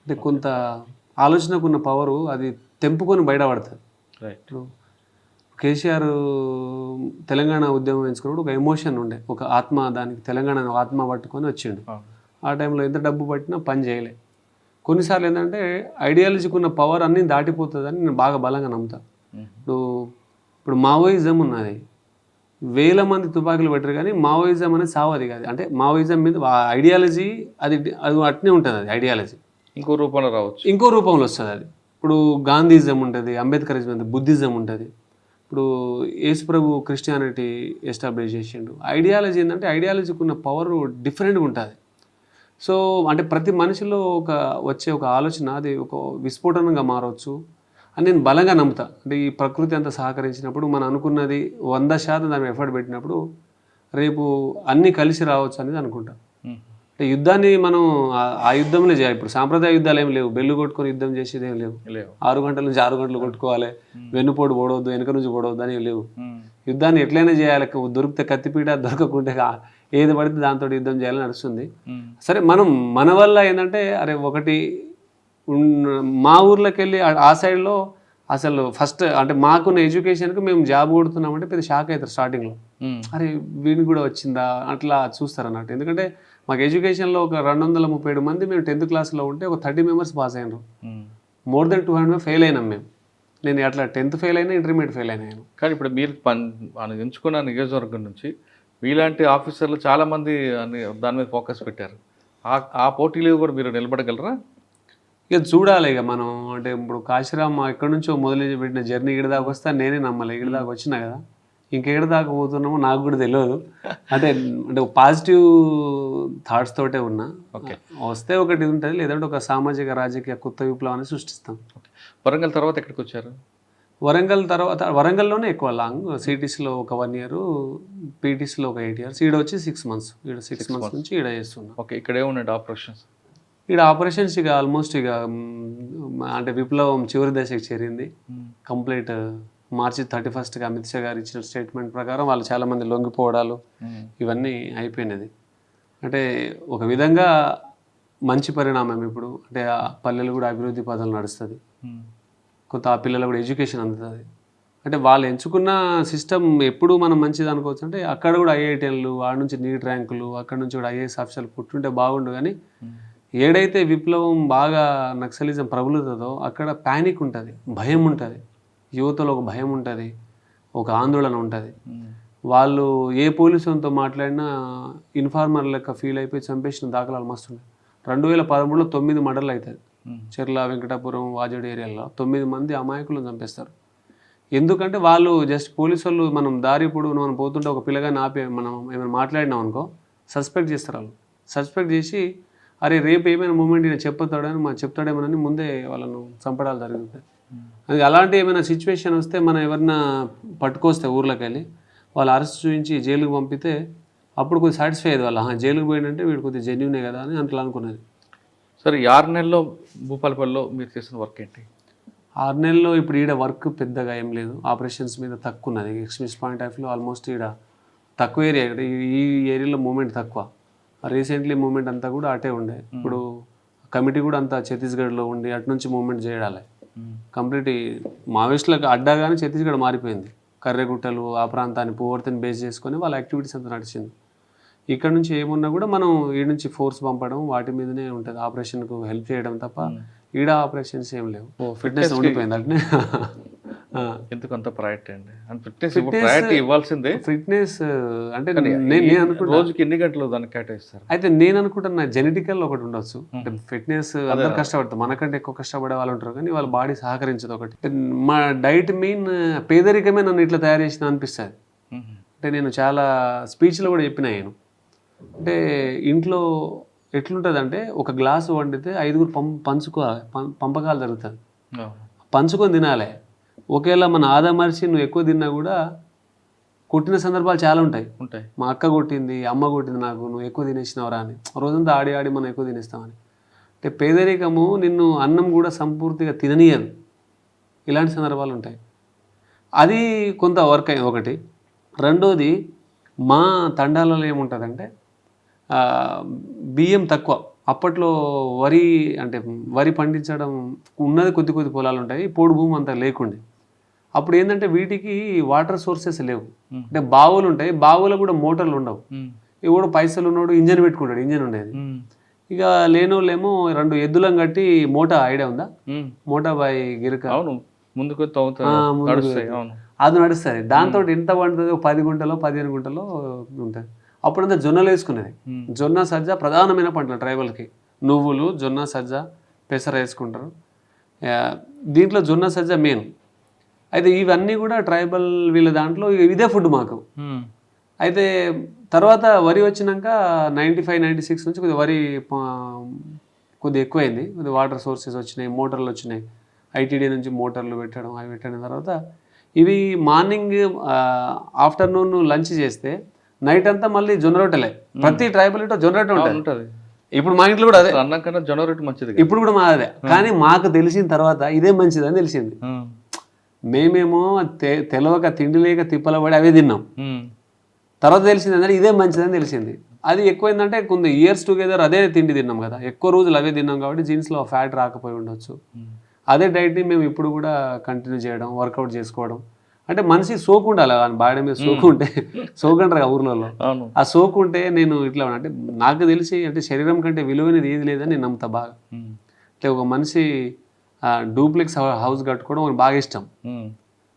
అంటే కొంత ఆలోచనకున్న పవరు అది తెంపుకొని బయటపడుతుంది. రైట్. కేసీఆర్ తెలంగాణ ఉద్యమం ఎంచుకున్నప్పుడు ఒక ఎమోషన్ ఉండే, ఒక ఆత్మ, దానికి తెలంగాణ ఆత్మ పట్టుకొని వచ్చిండు. ఆ టైంలో ఎంత డబ్బు పట్టినా పని చేయలే. కొన్నిసార్లు ఏంటంటే ఐడియాలజీకి ఉన్న పవర్ అన్నీ దాటిపోతుందని నేను బాగా బలంగా నమ్ముతాను. ఇప్పుడు మావోయిజం ఉన్నది, 1000 మంది తుపాకులు పెట్టరు కానీ మావోయిజం అనేది సావది కాదు. అంటే మావోయిజం మీద ఐడియాలజీ అది అట్నే ఉంటుంది. అది ఐడియాలజీ ఇంకో రూపంలో రావచ్చు, ఇంకో రూపంలో వస్తుంది. అది ఇప్పుడు గాంధీజం ఉంటుంది, అంబేద్కరిజం ఉంటుంది, బుద్ధిజం ఉంటుంది. ఇప్పుడు యేసుప్రభు క్రిస్టియానిటీ ఎస్టాబ్లిష్ చేసిండు. ఐడియాలజీ ఏంటంటే ఐడియాలజీకి ఉన్న పవర్ డిఫరెంట్గా ఉంటుంది. సో అంటే ప్రతి మనిషిలో వచ్చే ఒక ఆలోచన అది ఒక విస్ఫోటనంగా మారవచ్చు అని నేను బలంగా నమ్ముతా. అంటే ఈ ప్రకృతి అంతా సహకరించినప్పుడు మనం అనుకున్నది 100% దాని ఎఫర్ట్ పెట్టినప్పుడు రేపు అన్నీ కలిసి రావచ్చు అనేది అనుకుంటా. అంటే యుద్ధాన్ని మనం ఆ యుద్ధంలో చేయాలి. ఇప్పుడు సాంప్రదాయ యుద్ధాలు ఏమి లేవు, బెల్లు కొట్టుకొని యుద్ధం చేసేది ఏం లేవు. 6 గంటల నుంచి 6 గంటలు కొట్టుకోవాలి, వెన్నుపోటు పోడవద్దు, వెనక నుంచి పోడవద్దు అని లేవు. యుద్ధాన్ని ఎట్లయినా చేయాలి, దొరికితే కత్తిపీట, దొరకకుంటే ఏది పడితే దాంతో యుద్ధం చేయాలని నడుస్తుంది. సరే మనం మన వల్ల ఏంటంటే అరే ఒకటి మా ఊర్లోకి వెళ్ళి ఆ సైడ్లో అసలు ఫస్ట్ అంటే మాకున్న ఎడ్యుకేషన్కి మేము జాబ్ కొడుతున్నామంటే పెద్ద షాక్ అవుతారు స్టార్టింగ్లో. అరే వీడికి కూడా వచ్చిందా అట్లా చూస్తారు అన్నట్టు. ఎందుకంటే మాకు ఎడ్యుకేషన్లో ఒక 237 మంది మేము 10th క్లాస్లో ఉంటే ఒక 30 మెంబర్స్ పాస్ అయినారు. మోర్ దెన్ 200 ఫెయిల్ అయినాం మేము. నేను అట్లా 10th ఫెయిల్ అయినా, ఇంటర్మీడియట్ ఫెయిల్ అయినాను. కానీ ఇప్పుడు మీరు ఎంచుకున్న నియోజకవర్గం నుంచి మీలాంటి ఆఫీసర్లు చాలామంది దాని మీద ఫోకస్ పెట్టారు. ఆ పోటీలో కూడా మీరు నిలబడగలరా? ఇక చూడాలి. ఇక మనం అంటే ఇప్పుడు కాశీరామ్ ఎక్కడి నుంచో మొదలు పెట్టిన జర్నీ ఇక్కడ దాకా వస్తే నేనే నమ్మలే. ఇక్కడ దాకా వచ్చినా కదా, ఇంకెక్కడ దాకా పోతున్నామో నాకు కూడా తెలియదు. అంటే పాజిటివ్ థాట్స్ తోటే ఉన్నా. వస్తే ఒకటి ఉంటుంది, లేదంటే ఒక సామాజిక రాజకీయ కొత్త విప్లవాన్ని సృష్టిస్తాం. వరంగల్ తర్వాత ఎక్కడికి వచ్చారు? వరంగల్ తర్వాత వరంగల్లోనే ఎక్కువ లాంగ్. సిటీస్లో ఒక 1 year, పీటీస్లో ఒక 8 years, ఈడ వచ్చి 6 months. ఈడ 6 months నుంచి ఈడ చేస్తున్నా. ఓకే. ఇక్కడే ఉండండి ఆపరేషన్స్? ఈడ ఆపరేషన్స్ ఇక ఆల్మోస్ట్ ఇక అంటే విప్లవం చివరి దశకి చేరింది. కంప్లీట్ మార్చి 31st అమిత్ షా గారు ఇచ్చిన స్టేట్మెంట్ ప్రకారం వాళ్ళు చాలామంది లొంగిపోవడాలు ఇవన్నీ అయిపోయినది. అంటే ఒక విధంగా మంచి పరిణామం. ఇప్పుడు అంటే ఆ పల్లెలు కూడా అభివృద్ధి పదాలు నడుస్తుంది. కొంత ఆ పిల్లలు కూడా ఎడ్యుకేషన్ అందుతుంది. అంటే వాళ్ళు ఎంచుకున్న సిస్టమ్ ఎప్పుడు మనం మంచిది అనుకోవచ్చు. అంటే అక్కడ కూడా ఐఐటీలు, ఆడ నుంచి నీట్ ర్యాంకులు, అక్కడ నుంచి కూడా ఐఏఎస్ ఆఫీసర్లు పుట్టుంటే బాగుండు. కానీ ఏడైతే విప్లవం బాగా నక్సలిజం ప్రబలుతుందో అక్కడ ప్యానిక్ ఉంటుంది, భయం ఉంటుంది, యువతలో ఒక భయం ఉంటుంది, ఒక ఆందోళన ఉంటుంది. వాళ్ళు ఏ పోలీసులతో మాట్లాడినా ఇన్ఫార్మర్ లెక్క ఫీల్ అయిపోయి చంపేసిన దాఖలాలు మస్తున్నాయి. 2013లో 9 మర్డర్లు అవుతుంది. చెర్ల, వెంకటాపురం, వాజేడు ఏరియాలో 9 మంది అమాయకులను చంపేస్తారు. ఎందుకంటే వాళ్ళు జస్ట్ పోలీసు వాళ్ళు మనం దారి ఇప్పుడు మనం పోతుంటే ఒక పిల్లగాని ఆపి మనం ఏమైనా మాట్లాడినాం అనుకో సస్పెక్ట్ చేస్తారు. వాళ్ళు సస్పెక్ట్ చేసి అరే రేపు ఏమైనా మూమెంట్ ఈయన చెప్తాడేమోనని ముందే వాళ్ళను చంపడాలు జరుగుతాయి. అది అలాంటి ఏమైనా సిచ్యువేషన్ వస్తే మనం ఎవరన్నా పట్టుకొస్తే ఊర్లోకి వెళ్ళి వాళ్ళు అరెస్ట్ చూపించి జైలుకి పంపితే అప్పుడు కొద్దిగా సాటిస్ఫై అయ్యేది వాళ్ళు, జైలుకి పోయిందంటే వీడు కొద్దిగా జెన్యునే కదా అని అట్లా అనుకునేది. సరే, ఈ 6 నెలల్లో భూపాలపల్లిలో మీరు చేసిన వర్క్ ఏంటి? 6 నెలల్లో ఇప్పుడు ఈడ వర్క్ పెద్దగా ఏం లేదు, ఆపరేషన్స్ మీద తక్కువ ఉన్నది. ఎక్స్పీరియన్స్ పాయింట్ ఆఫ్ వ్యూలో ఆల్మోస్ట్ ఈడ తక్కువ ఏరియా, ఈ ఏరియాలో మూమెంట్ తక్కువ. రీసెంట్లీ మూమెంట్ అంతా కూడా అటే ఉండే. ఇప్పుడు కమిటీ కూడా అంతా ఛత్తీస్గఢ్లో ఉండి అటు నుంచి మూమెంట్ చేయడాలి. కంప్లీట్ మావోయిస్టులకు అడ్డా కానీ ఛత్తీస్గఢ్ మారిపోయింది. కర్రెగుట్టలు ఆ ప్రాంతాన్ని పువ్వర్తిని బేస్ చేసుకొని వాళ్ళ యాక్టివిటీస్ అంతా నడిచింది. ఇక్కడ నుంచి ఏమున్నా కూడా మనం ఈ నుంచి ఫోర్స్ పంపడం వాటి మీదనే ఉంటుంది, ఆపరేషన్కు హెల్ప్ చేయడం తప్ప ఈడ ఆపరేషన్స్ ఏం లేవు. ఫిట్నెస్ ఉండిపోయింది అంటే ఎందుకు అంత ప్రయారిటీ అండి? ఫిట్నెస్ ప్రయారిటీ ఇవ్వాల్సిందే. ఫిట్నెస్ అంటే నేను అనుకుంటా రోజుకి ఎన్ని గంటలు దానికి కేటాయిస్తారు? అయితే నేను అనుకుంటున్నా జెనెటికల్ ఒకటి ఉండొచ్చు. అంటే ఫిట్నెస్ అందరు కష్టపడతారు, మనకంటే ఎక్కువ కష్టపడే వాళ్ళు ఉంటారు కానీ వాళ్ళ బాడీ సహకరించదు. ఒకటి మా డైట్ మీన్ పేదరికమే నన్ను ఇట్లా తయారు చేసిన అనిపిస్తుంది. అంటే నేను చాలా స్పీచ్లో కూడా చెప్పిన, నేను అంటే ఇంట్లో ఎట్లుంటుందంటే ఒక గ్లాసు వండితే 5గురు పంపకాలు జరుగుతుంది, పంచుకొని తినాలి. ఒకవేళ మన ఆదమర్చి నువ్వు ఎక్కువ తిన్నా కూడా కొట్టిన సందర్భాలు చాలా ఉంటాయి. మా అక్క కొట్టింది, అమ్మ కొట్టింది నాకు, నువ్వు ఎక్కువ తినేసినవరా అని. రోజంతా ఆడి ఆడి మనం ఎక్కువ తినేస్తామని. అంటే పేదరికము నిన్ను అన్నం కూడా సంపూర్తిగా తిననీయదు. ఇలాంటి సందర్భాలు ఉంటాయి. అది కొంత వర్క్ అయ్యింది ఒకటి. రెండోది మా తండాలలో ఏముంటుందంటే బియ్యం తక్కువ. అప్పట్లో వరి పండించడం ఉన్నది కొద్ది కొద్ది పొలాలు ఉంటాయి, పోడు భూమి అంతా లేకుండే. అప్పుడు ఏంటంటే వీటికి వాటర్ సోర్సెస్ లేవు. అంటే బావులు ఉంటాయి, బావులో కూడా మోటార్లు ఉండవు. ఇప్పుడు పైసలు ఉన్నాడు ఇంజన్ పెట్టుకుంటాడు, ఇంజన్ ఉండేది. ఇక లేనోళ్ళేమో 2 ఎద్దులను కట్టి మోటా ఐడియా ఉందా? మోటా బాయ్ గిరక ముందుకు అది నడుస్తుంది. దాంతో ఎంత పండుతుంది? 10 గుంటలో 15 గుంటలో ఉంటుంది. అప్పుడంతా జొన్నలు వేసుకునేది. జొన్న సజ్జ ప్రధానమైన పంటలు ట్రైబల్కి. నువ్వులు, జొన్న సజ్జ, పెసర వేసుకుంటారు. దీంట్లో జొన్న సజ్జ మెయిన్. అయితే ఇవన్నీ కూడా ట్రైబల్ వీళ్ళ దాంట్లో ఇదే ఫుడ్ మాకు. అయితే తర్వాత వరి వచ్చినాక 95, 96 నుంచి కొద్దిగా వరి కొద్దిగా ఎక్కువైంది. కొద్దిగా వాటర్ సోర్సెస్ వచ్చినాయి, మోటార్లు వచ్చినాయి. ఐటీడీ నుంచి మోటార్లు పెట్టడం, అవి పెట్టిన తర్వాత ఇవి మార్నింగ్ ఆఫ్టర్నూన్ లంచ్ చేస్తే నైట్ అంతా మళ్ళీ జొన్న రొట్టెలే. ప్రతి ట్రైబల్ ఇంట్లో జొన్న రొట్టె ఉంటుంది. ఇప్పుడు మా ఇంట్లో కూడా అదే, అన్నం కన్నా జొన్న రొట్టె మంచిది. ఇప్పుడు కూడా మా అదే. కానీ మాకు తెలిసిన తర్వాత ఇదే మంచిది అని తెలిసింది. మేమేమో తెలవక తిండి లేక తిప్పల పడి అవే తిన్నాం. తర్వాత తెలిసింది అంటే ఇదే మంచిదని తెలిసింది. అది ఎక్కువైందంటే కొన్ని ఇయర్స్ టుగెదర్ అదే తిండి తిన్నాం కదా, ఎక్కువ రోజులు అవే తిన్నాం కాబట్టి జీన్స్లో ఫ్యాట్ రాకపోయి ఉండొచ్చు. అదే డైట్ని మేము ఇప్పుడు కూడా కంటిన్యూ చేయడం, వర్కౌట్ చేసుకోవడం. అంటే మనిషి సోకు ఉండాలి, బాడీ మీద సోకు ఉంటే, సోకు అంటారు ఊర్లలో, ఆ సోకు ఉంటే నేను ఇట్లా అంటే నాకు తెలిసి అంటే శరీరం కంటే విలువైనది ఏది లేదని నేను నమ్ముతా బాగా. అంటే ఒక మనిషి డూప్లెక్స్ హౌస్ కట్టుకోవడం బాగా ఇష్టం,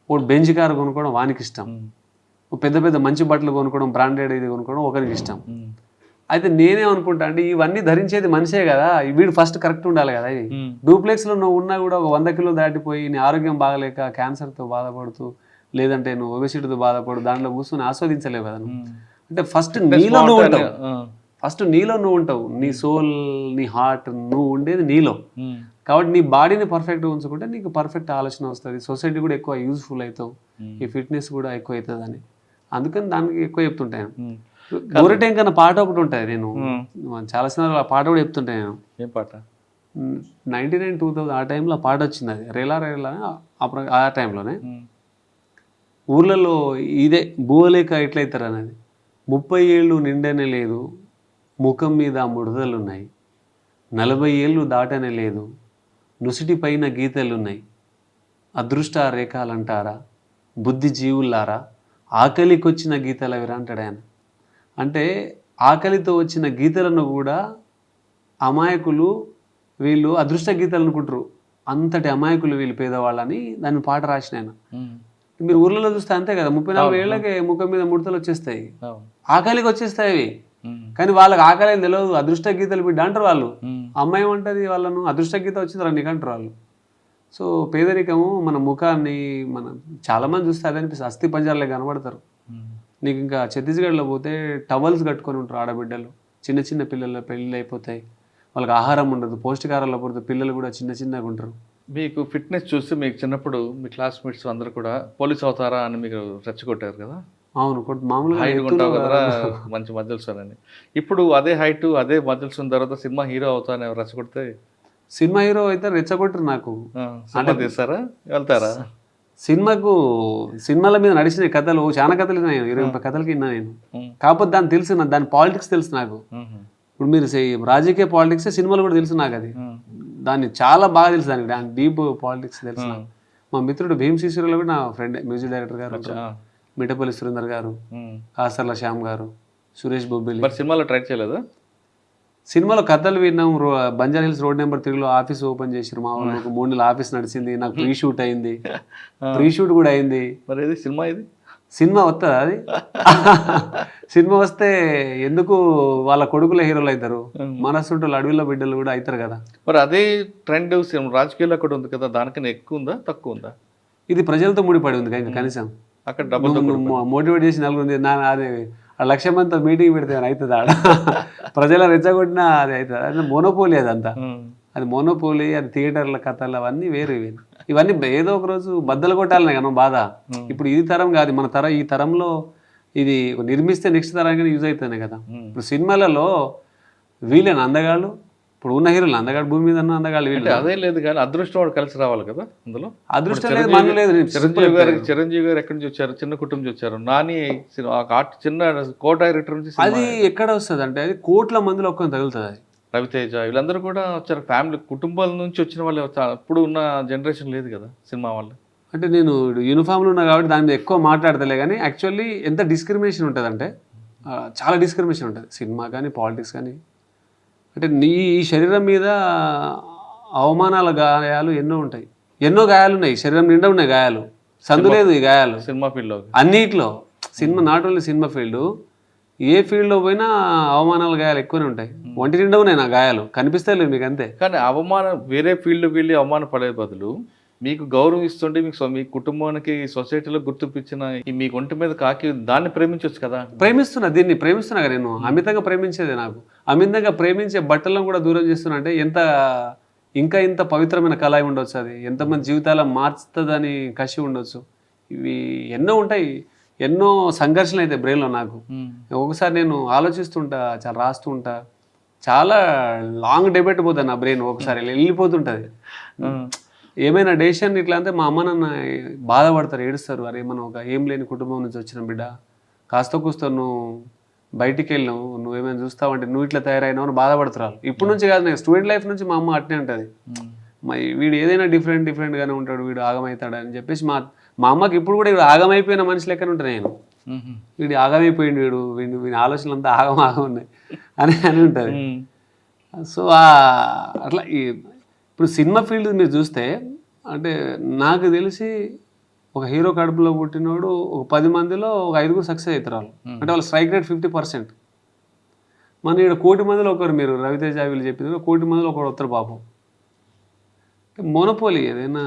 ఒక బెంచ్ కార్ కొనుక్కోవడం వానికి ఇష్టం, పెద్ద పెద్ద మంచి బట్టలు కొనుక్కోవడం, బ్రాండెడ్ ఇది కొనుక్కోవడం ఒకరికి ఇష్టం. అయితే నేనేమనుకుంటా అంటే ఇవన్నీ ధరించేది మనిషే కదా, వీడు ఫస్ట్ కరెక్ట్ ఉండాలి కదా. ఇది డూప్లెక్స్లో నువ్వు ఉన్నా కూడా ఒక 100 కిలోలు దాటిపోయి నీ ఆరోగ్యం బాగలేక క్యాన్సర్తో బాధపడుతూ, లేదంటే నువ్వు ఒబెసిటీతో బాధపడు, దాంట్లో కూర్చొని ఆస్వాదించలేవు కదా నువ్వు. అంటే ఫస్ట్ నీలో నువ్వు ఉంటావు, నీ సోల్, నీ హార్ట్, నువ్వు ఉండేది నీలో. కాబట్టి నీ బాడీని పర్ఫెక్ట్గా ఉంచుకుంటే నీకు పర్ఫెక్ట్ ఆలోచన వస్తుంది, సొసైటీ కూడా ఎక్కువ యూజ్ఫుల్ అవుతావు, ఈ ఫిట్నెస్ కూడా ఎక్కువ అవుతుంది అని. అందుకని దానికి ఎక్కువ చెప్తుంటాను. గోరెటెం కన్నా పాట ఒకటి ఉంటుంది, నేను చాలా సినిమాలు ఆ పాట కూడా చెప్తుంటాను నేను. ఏం పాట? 99, 2000 ఆ టైంలో ఆ పాట వచ్చింది. అది రేలా రేలా ఆ టైంలోనే ఊర్లలో ఇదే భూవలేక ఎట్లయితారు అనేది. 30 ఏళ్ళు నిండనే లేదు, ముఖం మీద ముడతలున్నాయి, 40 ఏళ్ళు దాటనే లేదు, నుసిటి పైన గీతలున్నాయి, అదృష్ట రేఖాలంటారా, బుద్ధి జీవుల్లారా, ఆకలికొచ్చిన గీతలు అవిరా అంటాడు ఆయన. అంటే ఆకలితో వచ్చిన గీతలను కూడా అమాయకులు వీళ్ళు అదృష్ట గీతలు అనుకుంటారు. అంతటి అమాయకులు వీళ్ళు పేదవాళ్ళని దాన్ని పాట రాసిన ఆయన. మీరు ఊర్లలో చూస్తే అంతే కదా, 34 ఏళ్ళకి ముఖం మీద ముడతలు వచ్చేస్తాయి, ఆకలికి వచ్చేస్తాయి అవి. కానీ వాళ్ళకి ఆకలి తెలియదు, అదృష్ట గీతలు బిడ్డ అంటారు వాళ్ళు. అమ్మాయి ఏమంటది వాళ్ళను, అదృష్ట గీత వచ్చిందిరా నీకు అంటారు వాళ్ళు. సో పేదరికము మన ముఖాన్ని చాలామంది చూస్తే అదే అనిపిస్తుంది, అస్థి పంజరాలే కనబడతారు. నీకు ఇంకా ఛత్తీస్గఢ్లో పోతే టవల్స్ కట్టుకొని ఉంటారు ఆడబిడ్డలు, చిన్న చిన్న పిల్లల పెళ్ళిళ్ళు అయిపోతాయి, వాళ్ళకి ఆహారం ఉండదు, పౌష్టికాహారం లేకపోతే పిల్లలు కూడా చిన్నగా ఉంటారు. మీకు ఫిట్నెస్ చూసి మీకు చిన్నప్పుడు మీ క్లాస్మేట్స్ అందరూ కూడా పోలీస్ అవుతారా అని మీకు రెచ్చగొట్టారు కదా? అవును, మామూలుగా హైట్ ఎత్తులో ఉంటావు కదరా, మంచి మజిల్స్ అని. ఇప్పుడు అదే హైట్ అదే మజిల్స్ ఉన్న తర్వాత సినిమా హీరో అవుతానని రెచ్చగొడితే సినిమా హీరో అయితే రెచ్చగొట్టరు నాకు. సినిమా తీస్తారా, వెళ్తారా? సినిమాల మీద నడిచిన కథలు చాలా కథలు విన్నా నేను, 20 కథలకి విన్నా నేను. కాకపోతే దాన్ని తెలుసు, దాని పాలిటిక్స్ తెలుసు నాకు. ఇప్పుడు మీరు రాజకీయ పాలిటిక్స్ సినిమాలు కూడా తెలుసు నాకు. అది దాన్ని చాలా బాగా తెలుసు, దాని డీప్ పాలిటిక్స్ తెలుసు. మా మిత్రుడు భీమ్ శిశురులో కూడా నా ఫ్రెండ్ మ్యూజిక్ డైరెక్టర్ గారు, మిఠపల్లి సురేందర్ గారు, కాసర్ల శ్యామ్ గారు, సురేష్ బొబ్బిలి. సినిమాలో ట్రై చేయలేదా? సినిమాలో కథలు విన్నాం. బంజారా హిల్స్ రోడ్ నెంబర్ 3లో ఆఫీస్ ఓపెన్ చేసారు మా వాళ్ళు. 3 నెలల ఆఫీస్ నడిచింది, నాకు ప్రీ షూట్ అయింది, ప్రీ షూట్ కూడా అయింది. మరి ఇది సినిమా, ఇది సినిమా వస్తుందా? అది సినిమా వస్తే ఎందుకు వాళ్ళ కొడుకుల హీరోలు అవుతారు, మనసుంటూ అడవిలో బిడ్డలు కూడా అవుతారు కదా. మరి అదే ట్రెండ్ రాజకీయాల్లో కూడా ఉంది కదా, దానికన్నా ఎక్కువ ఉందా తక్కువ ఉందా? ఇది ప్రజలతో ముడిపడి ఉంది ఇంకా కనీసం. అక్కడ డబ్బులు మోటివేట్ చేసి నలుగురు అది 1,00,000 మందితో మీటింగ్ పెడితే అవుతుంది ఆడ, ప్రజల రెచ్చగొట్టినా అది అవుతుంది. అది మోనోపోలీ, అదంతా అది మోనోపోలీ. అది థియేటర్ల కథలు అవన్నీ వేరు. ఇవన్నీ ఏదో ఒక రోజు బద్దలు కొట్టాలనే కదా బాధ. ఇప్పుడు ఇది తరం కాదు, మన తరం. ఈ తరంలో ఇది నిర్మిస్తే నెక్స్ట్ తరానికి యూజ్ అవుతానే కదా. ఇప్పుడు సినిమాలలో వీళ్ళని అందగాళ్ళు, ఇప్పుడు ఉన్న హీరోలు అందగాడు, భూమి మీద ఉన్న అందగాళ్ళు వీళ్ళు. అదే లేదు కానీ అదృష్టం వాడు కలిసి రావాలి కదా అందులో. అదృష్టం లేదు, మన లేదు. చిరంజీవి గారు ఎక్కడి నుంచి వచ్చారు, చిన్న కుటుంబం నుంచి వచ్చారు. నాని చిన్న కో డైరెక్టర్ నుంచి. అది ఎక్కడ వస్తుంది అంటే అది కోట్ల మందిలో ఒక్కని తగులుతుంది. అది రవితేజ వీళ్ళందరూ కూడా వచ్చారు, ఫ్యామిలీ కుటుంబాల నుంచి వచ్చిన వాళ్ళు. ఇప్పుడు ఉన్న జనరేషన్ లేదు కదా సినిమా వాళ్ళు. అంటే నేను యూనిఫామ్లో ఉన్నా కాబట్టి దాని మీద ఎక్కువ మాట్లాడతలే, కానీ యాక్చువల్లీ ఎంత డిస్క్రిమినేషన్ ఉంటుంది అంటే చాలా డిస్క్రిమినేషన్ ఉంటుంది సినిమా కానీ పాలిటిక్స్ కానీ. అంటే ఈ శరీరం మీద అవమానాల గాయాలు ఎన్నో ఉంటాయి, ఎన్నో గాయాలు ఉన్నాయి, శరీరం నిండా ఉన్నాయి గాయాలు, సందు లేదు. ఈ గాయాలు సినిమా ఫీల్డ్లో అన్నిట్లో, cinema not only cinema field, ఏ ఫీల్డ్లో పోయినా అవమానాల గాయాలు ఎక్కువనే ఉంటాయి. ఒంటి నిండా ఉన్నాయి నా గాయాలు, కనిపిస్తాయి మీకు అంతే. కానీ అవమానం వేరే ఫీల్డ్కి వెళ్ళి అవమానం పడే బదులు మీకు గౌరవం ఇస్తుంటే మీ కుటుంబానికి సొసైటీలో గుర్తించిన మీకు ఒంటి మీద కాకి దాన్ని ప్రేమించవచ్చు కదా. దీన్ని ప్రేమిస్తున్నా కదా నేను. అమితంగా ప్రేమించేది, నాకు అమితంగా ప్రేమించే బట్టలను కూడా దూరం చేస్తున్నా అంటే ఇంత పవిత్రమైన కళ ఉండొచ్చు. అది ఎంతమంది జీవితాల మార్చుతుందని కసి ఉండొచ్చు. ఇవి ఎన్నో ఉంటాయి, ఎన్నో సంఘర్షణలు అయితే బ్రెయిన్లో నాకు. ఒకసారి నేను ఆలోచిస్తుంటా, చాలా రాస్తూ ఉంటా, చాలా లాంగ్ డిబేట్ పోతుంది నా బ్రెయిన్. ఒకసారి వెళ్ళిపోతుంటుంది. ఏమైనా డెసిషన్ ఇట్లా అంటే మా అమ్మ నాన్న బాధపడతారు, ఏడుస్తారు. అరే మనం ఏం లేని కుటుంబం నుంచి వచ్చిన బిడ్డ, కాస్త కూస్తో నువ్వు బయటికి వెళ్ళినావు, నువ్వేమైనా చూస్తావంటే నువ్వు ఇట్లా తయారైనావు అని బాధపడుతున్నారు. ఇప్పుడు నుంచి కాదు, నేను స్టూడెంట్ లైఫ్ నుంచి మా అమ్మ అట్నే ఉంటుంది. వీడు ఏదైనా డిఫరెంట్గానే ఉంటాడు, వీడు ఆగమవుతాడు అని చెప్పేసి మా అమ్మకి ఇప్పుడు కూడా వీడు ఆగమైపోయిన మనిషి లెక్కనే ఉంటాను నేను. వీడు ఆగమైపోయింది, వీడి ఆలోచనలు అంతా ఆగం ఉన్నాయి అని ఉంటుంది. సో అట్లా ఇప్పుడు సినిమా ఫీల్డ్ మీరు చూస్తే అంటే నాకు తెలిసి ఒక హీరో కడుపులో పుట్టినోడు ఒక 10 మందిలో ఒక 5గురు సక్సెస్ అవుతారు వాళ్ళు. అంటే వాళ్ళ స్ట్రైక్ రేట్ 50%. మన ఇక్కడ 1,00,00,000 మందిలో ఒకరు, మీరు రవితేజ వీళ్ళు చెప్పింది 1,00,00,000 మందిలో ఒకరు వస్తారు పాపం. మోనోపోలీ ఏదైనా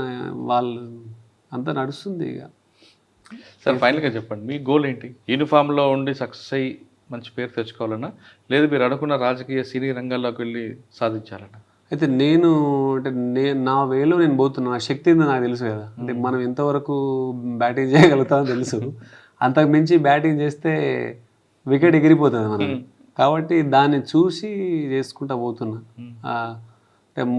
వాళ్ళు అంతా నడుస్తుంది. ఇక సార్ ఫైనల్గా చెప్పండి, మీ గోల్ ఏంటి? యూనిఫామ్లో ఉండి సక్సెస్ అయ్యి మంచి పేరు తెచ్చుకోవాలన్నా, లేదు మీరు అనుకున్న రాజకీయ సినీ రంగాల్లోకి వెళ్ళి సాధించాలన్నా? అయితే నా వేలో నేను పోతున్నా, నా శక్తి ఏందో నాకు తెలుసు కదా. అంటే మనం ఎంతవరకు బ్యాటింగ్ చేయగలుగుతామో తెలుసు. అంతకు మించి బ్యాటింగ్ చేస్తే వికెట్ ఎగిరిపోతుంది మనం. కాబట్టి దాన్ని చూసి చేసుకుంటా పోతున్నా.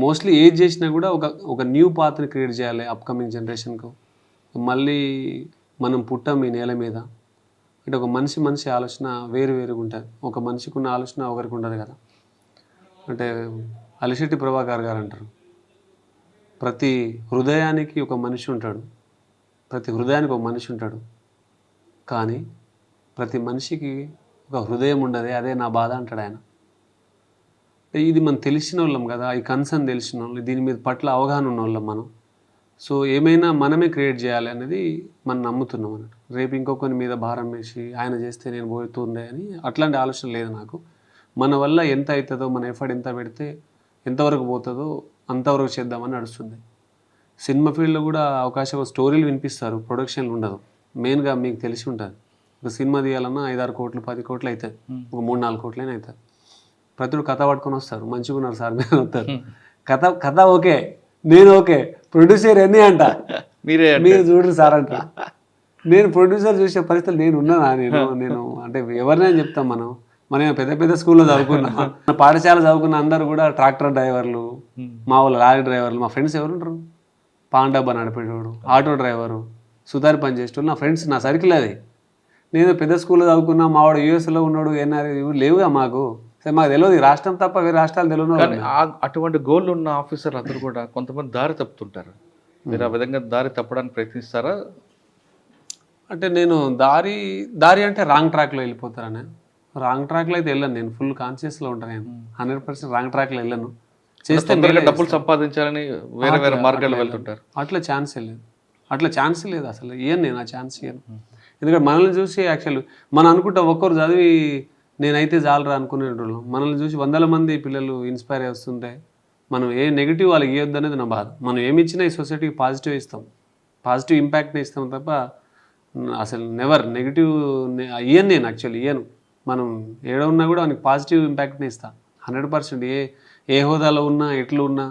మోస్ట్లీ ఏది చేసినా కూడా ఒక న్యూ పాత్ని క్రియేట్ చేయాలి అప్కమింగ్ జనరేషన్కు. మళ్ళీ మనం పుట్టాం ఈ నేల మీద అంటే ఒక మనిషి ఆలోచన వేరుగా ఉంటుంది. ఒక మనిషికి ఉన్న ఆలోచన ఒకరికి ఉండదు కదా. అంటే అలిశెట్టి ప్రభాకర్ గారు అంటారు, ప్రతి హృదయానికి ఒక మనిషి ఉంటాడు, కానీ ప్రతి మనిషికి ఒక హృదయం ఉండదే, అదే నా బాధ అంటాడు ఆయన. ఇది మనం తెలిసిన వాళ్ళం కదా, ఈ కన్సర్న్ తెలిసిన వాళ్ళు, దీని మీద పట్ల అవగాహన ఉన్న వాళ్ళం మనం. సో ఏమైనా మనమే క్రియేట్ చేయాలి అనేది మనం నమ్ముతున్నాం అన్నట్టు. రేపు ఇంకొకరి మీద భారం వేసి ఆయన చేస్తే నేను పోతుండే అని అట్లాంటి ఆలోచన లేదు నాకు. మన వల్ల ఎంత అవుతుందో, మన ఎఫర్ట్ ఎంత పెడితే ఎంతవరకు పోతుందో అంతవరకు చేద్దామని నడుస్తుంది. సినిమా ఫీల్డ్లో కూడా అవకాశం, స్టోరీలు వినిపిస్తారు, ప్రొడక్షన్లు ఉండదు. మెయిన్గా మీకు తెలిసి ఉంటుంది, ఒక సినిమా తీయాలన్నా 5-6 కోట్లు 10 కోట్లు అవుతుంది, ఒక 3-4 కోట్లైనా అవుతుంది. ప్రతిడు కథ పట్టుకొని వస్తారు, మంచిగా ఉన్నారు సార్ మీరు వస్తారు, కథ ఓకే, నేను ఓకే, ప్రొడ్యూసర్ ఎన్ని అంట, మీరే మీరు చూడరు సార్ అంట. నేను ప్రొడ్యూసర్ చూసే పరిస్థితులు నేను ఉన్నానా? నేను అంటే ఎవరినైనా చెప్తాం మనం పెద్ద పెద్ద స్కూల్లో చదువుకున్నాం, పాఠశాల చదువుకున్న అందరూ కూడా ట్రాక్టర్ డ్రైవర్లు, మా వాళ్ళు లారీ డ్రైవర్లు, మా ఫ్రెండ్స్ ఎవరు ఉంటారు, పాన్ డబ్బా నడిపేటోడు, ఆటో డ్రైవరు, సుతారి పని చేసేటోడు నా ఫ్రెండ్స్, నా సర్కిల్ అది. నేను పెద్ద స్కూల్లో చదువుకున్నా, మా వాడు యూఎస్లో ఉన్నాడు, ఎన్ఆర్ లేవుగా మాకు, సరే మాకు తెలియదు ఈ రాష్ట్రం తప్ప వేరే రాష్ట్రాలు తెలియదు. కానీ అటువంటి గోల్ ఉన్న ఆఫీసర్లు అందరూ కూడా కొంతమంది దారి తప్పుతుంటారు. మీరు ఆ విధంగా దారి తప్పడానికి ప్రయత్నిస్తారా? అంటే నేను దారి అంటే రాంగ్ ట్రాక్లో వెళ్ళిపోతారని, రాంగ్ ట్రాక్లో అయితే వెళ్ళను, నేను ఫుల్ కాన్షియస్లో ఉంటాను, నేను 100% రాంగ్ ట్రాక్లో వెళ్ళను. చేస్తే డబ్బులు సంపాదించాలని వేరే వేరే మార్గాల్లో వెళ్తుంటారు. అట్లా ఛాన్సే లేదు అసలు, నేను ఆ ఛాన్స్ ఇయ్యను. ఎందుకంటే మనల్ని చూసి యాక్చువల్ మనం అనుకుంటాం, ఒక్కరు చదివి నేనైతే చాలరా అనుకునేటోళ్ళు, మనల్ని చూసి వందల మంది పిల్లలు ఇన్స్పైర్ వస్తుంటే మనం ఏ నెగిటివ్ వాళ్ళకి ఇవ్వద్దు అనేది నా బాధ. మనం ఏమి ఇచ్చినా ఈ సొసైటీకి పాజిటివ్ ఇస్తాం, పాజిటివ్ ఇంపాక్ట్ని ఇస్తాం తప్ప అసలు నెవర్ నెగిటివ్ ఇయ్యను. నేను యాక్చువల్లీ ఇయ్యను. మనం ఏడ ఉన్నా కూడా మనకి పాజిటివ్ ఇంపాక్ట్ని ఇస్తాను 100%. ఏ హోదాలో ఉన్నా ఎట్లు ఉన్నా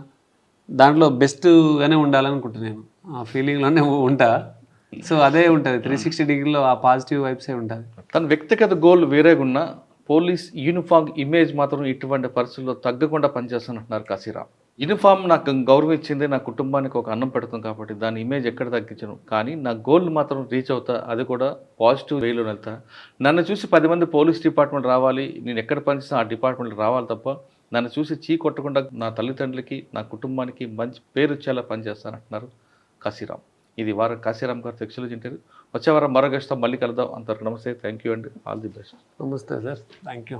దాంట్లో బెస్ట్గానే ఉండాలనుకుంటున్నాను, నేను ఆ ఫీలింగ్లోనే ఉంటా. సో అదే ఉంటుంది 360 డిగ్రీలో ఆ పాజిటివ్ వైబ్సే ఉంటుంది. తన వ్యక్తిగత గోల్ వేరేగా ఉన్న పోలీస్ యూనిఫామ్ ఇమేజ్ మాత్రం ఇటువంటి పరిస్థితుల్లో తగ్గకుండా పనిచేస్తానంటున్నారు కాశీరామ్. యూనిఫామ్ నాకు గౌరవం ఇచ్చింది, నా కుటుంబానికి ఒక అన్నం పెడుతుంది కాబట్టి దాని ఇమేజ్ ఎక్కడ తగ్గించను, కానీ నా గోల్ మాత్రం రీచ్ అవుతా, అది కూడా పాజిటివ్ వేలో వెళ్తా. నన్ను చూసి 10 మంది పోలీస్ డిపార్ట్మెంట్ రావాలి, నేను ఎక్కడ పనిచేసినా ఆ డిపార్ట్మెంట్ రావాలి తప్ప నన్ను చూసి చీ కొట్టకుండా నా తల్లిదండ్రులకి నా కుటుంబానికి మంచి పేరు వచ్చేలా పనిచేస్తానంటున్నారు కాశీరామ్. ఇది వారం కాశీరామ్ గారు సెక్షువల్ ఇంటర్వ్యూ. వచ్చే వారం మరో గెస్ట్తో మళ్ళీ కలుద్దాం. అంతవరకు నమస్తే, థ్యాంక్ యూ అండి, ఆల్ ది బెస్ట్. నమస్తే సార్, థ్యాంక్ యూ.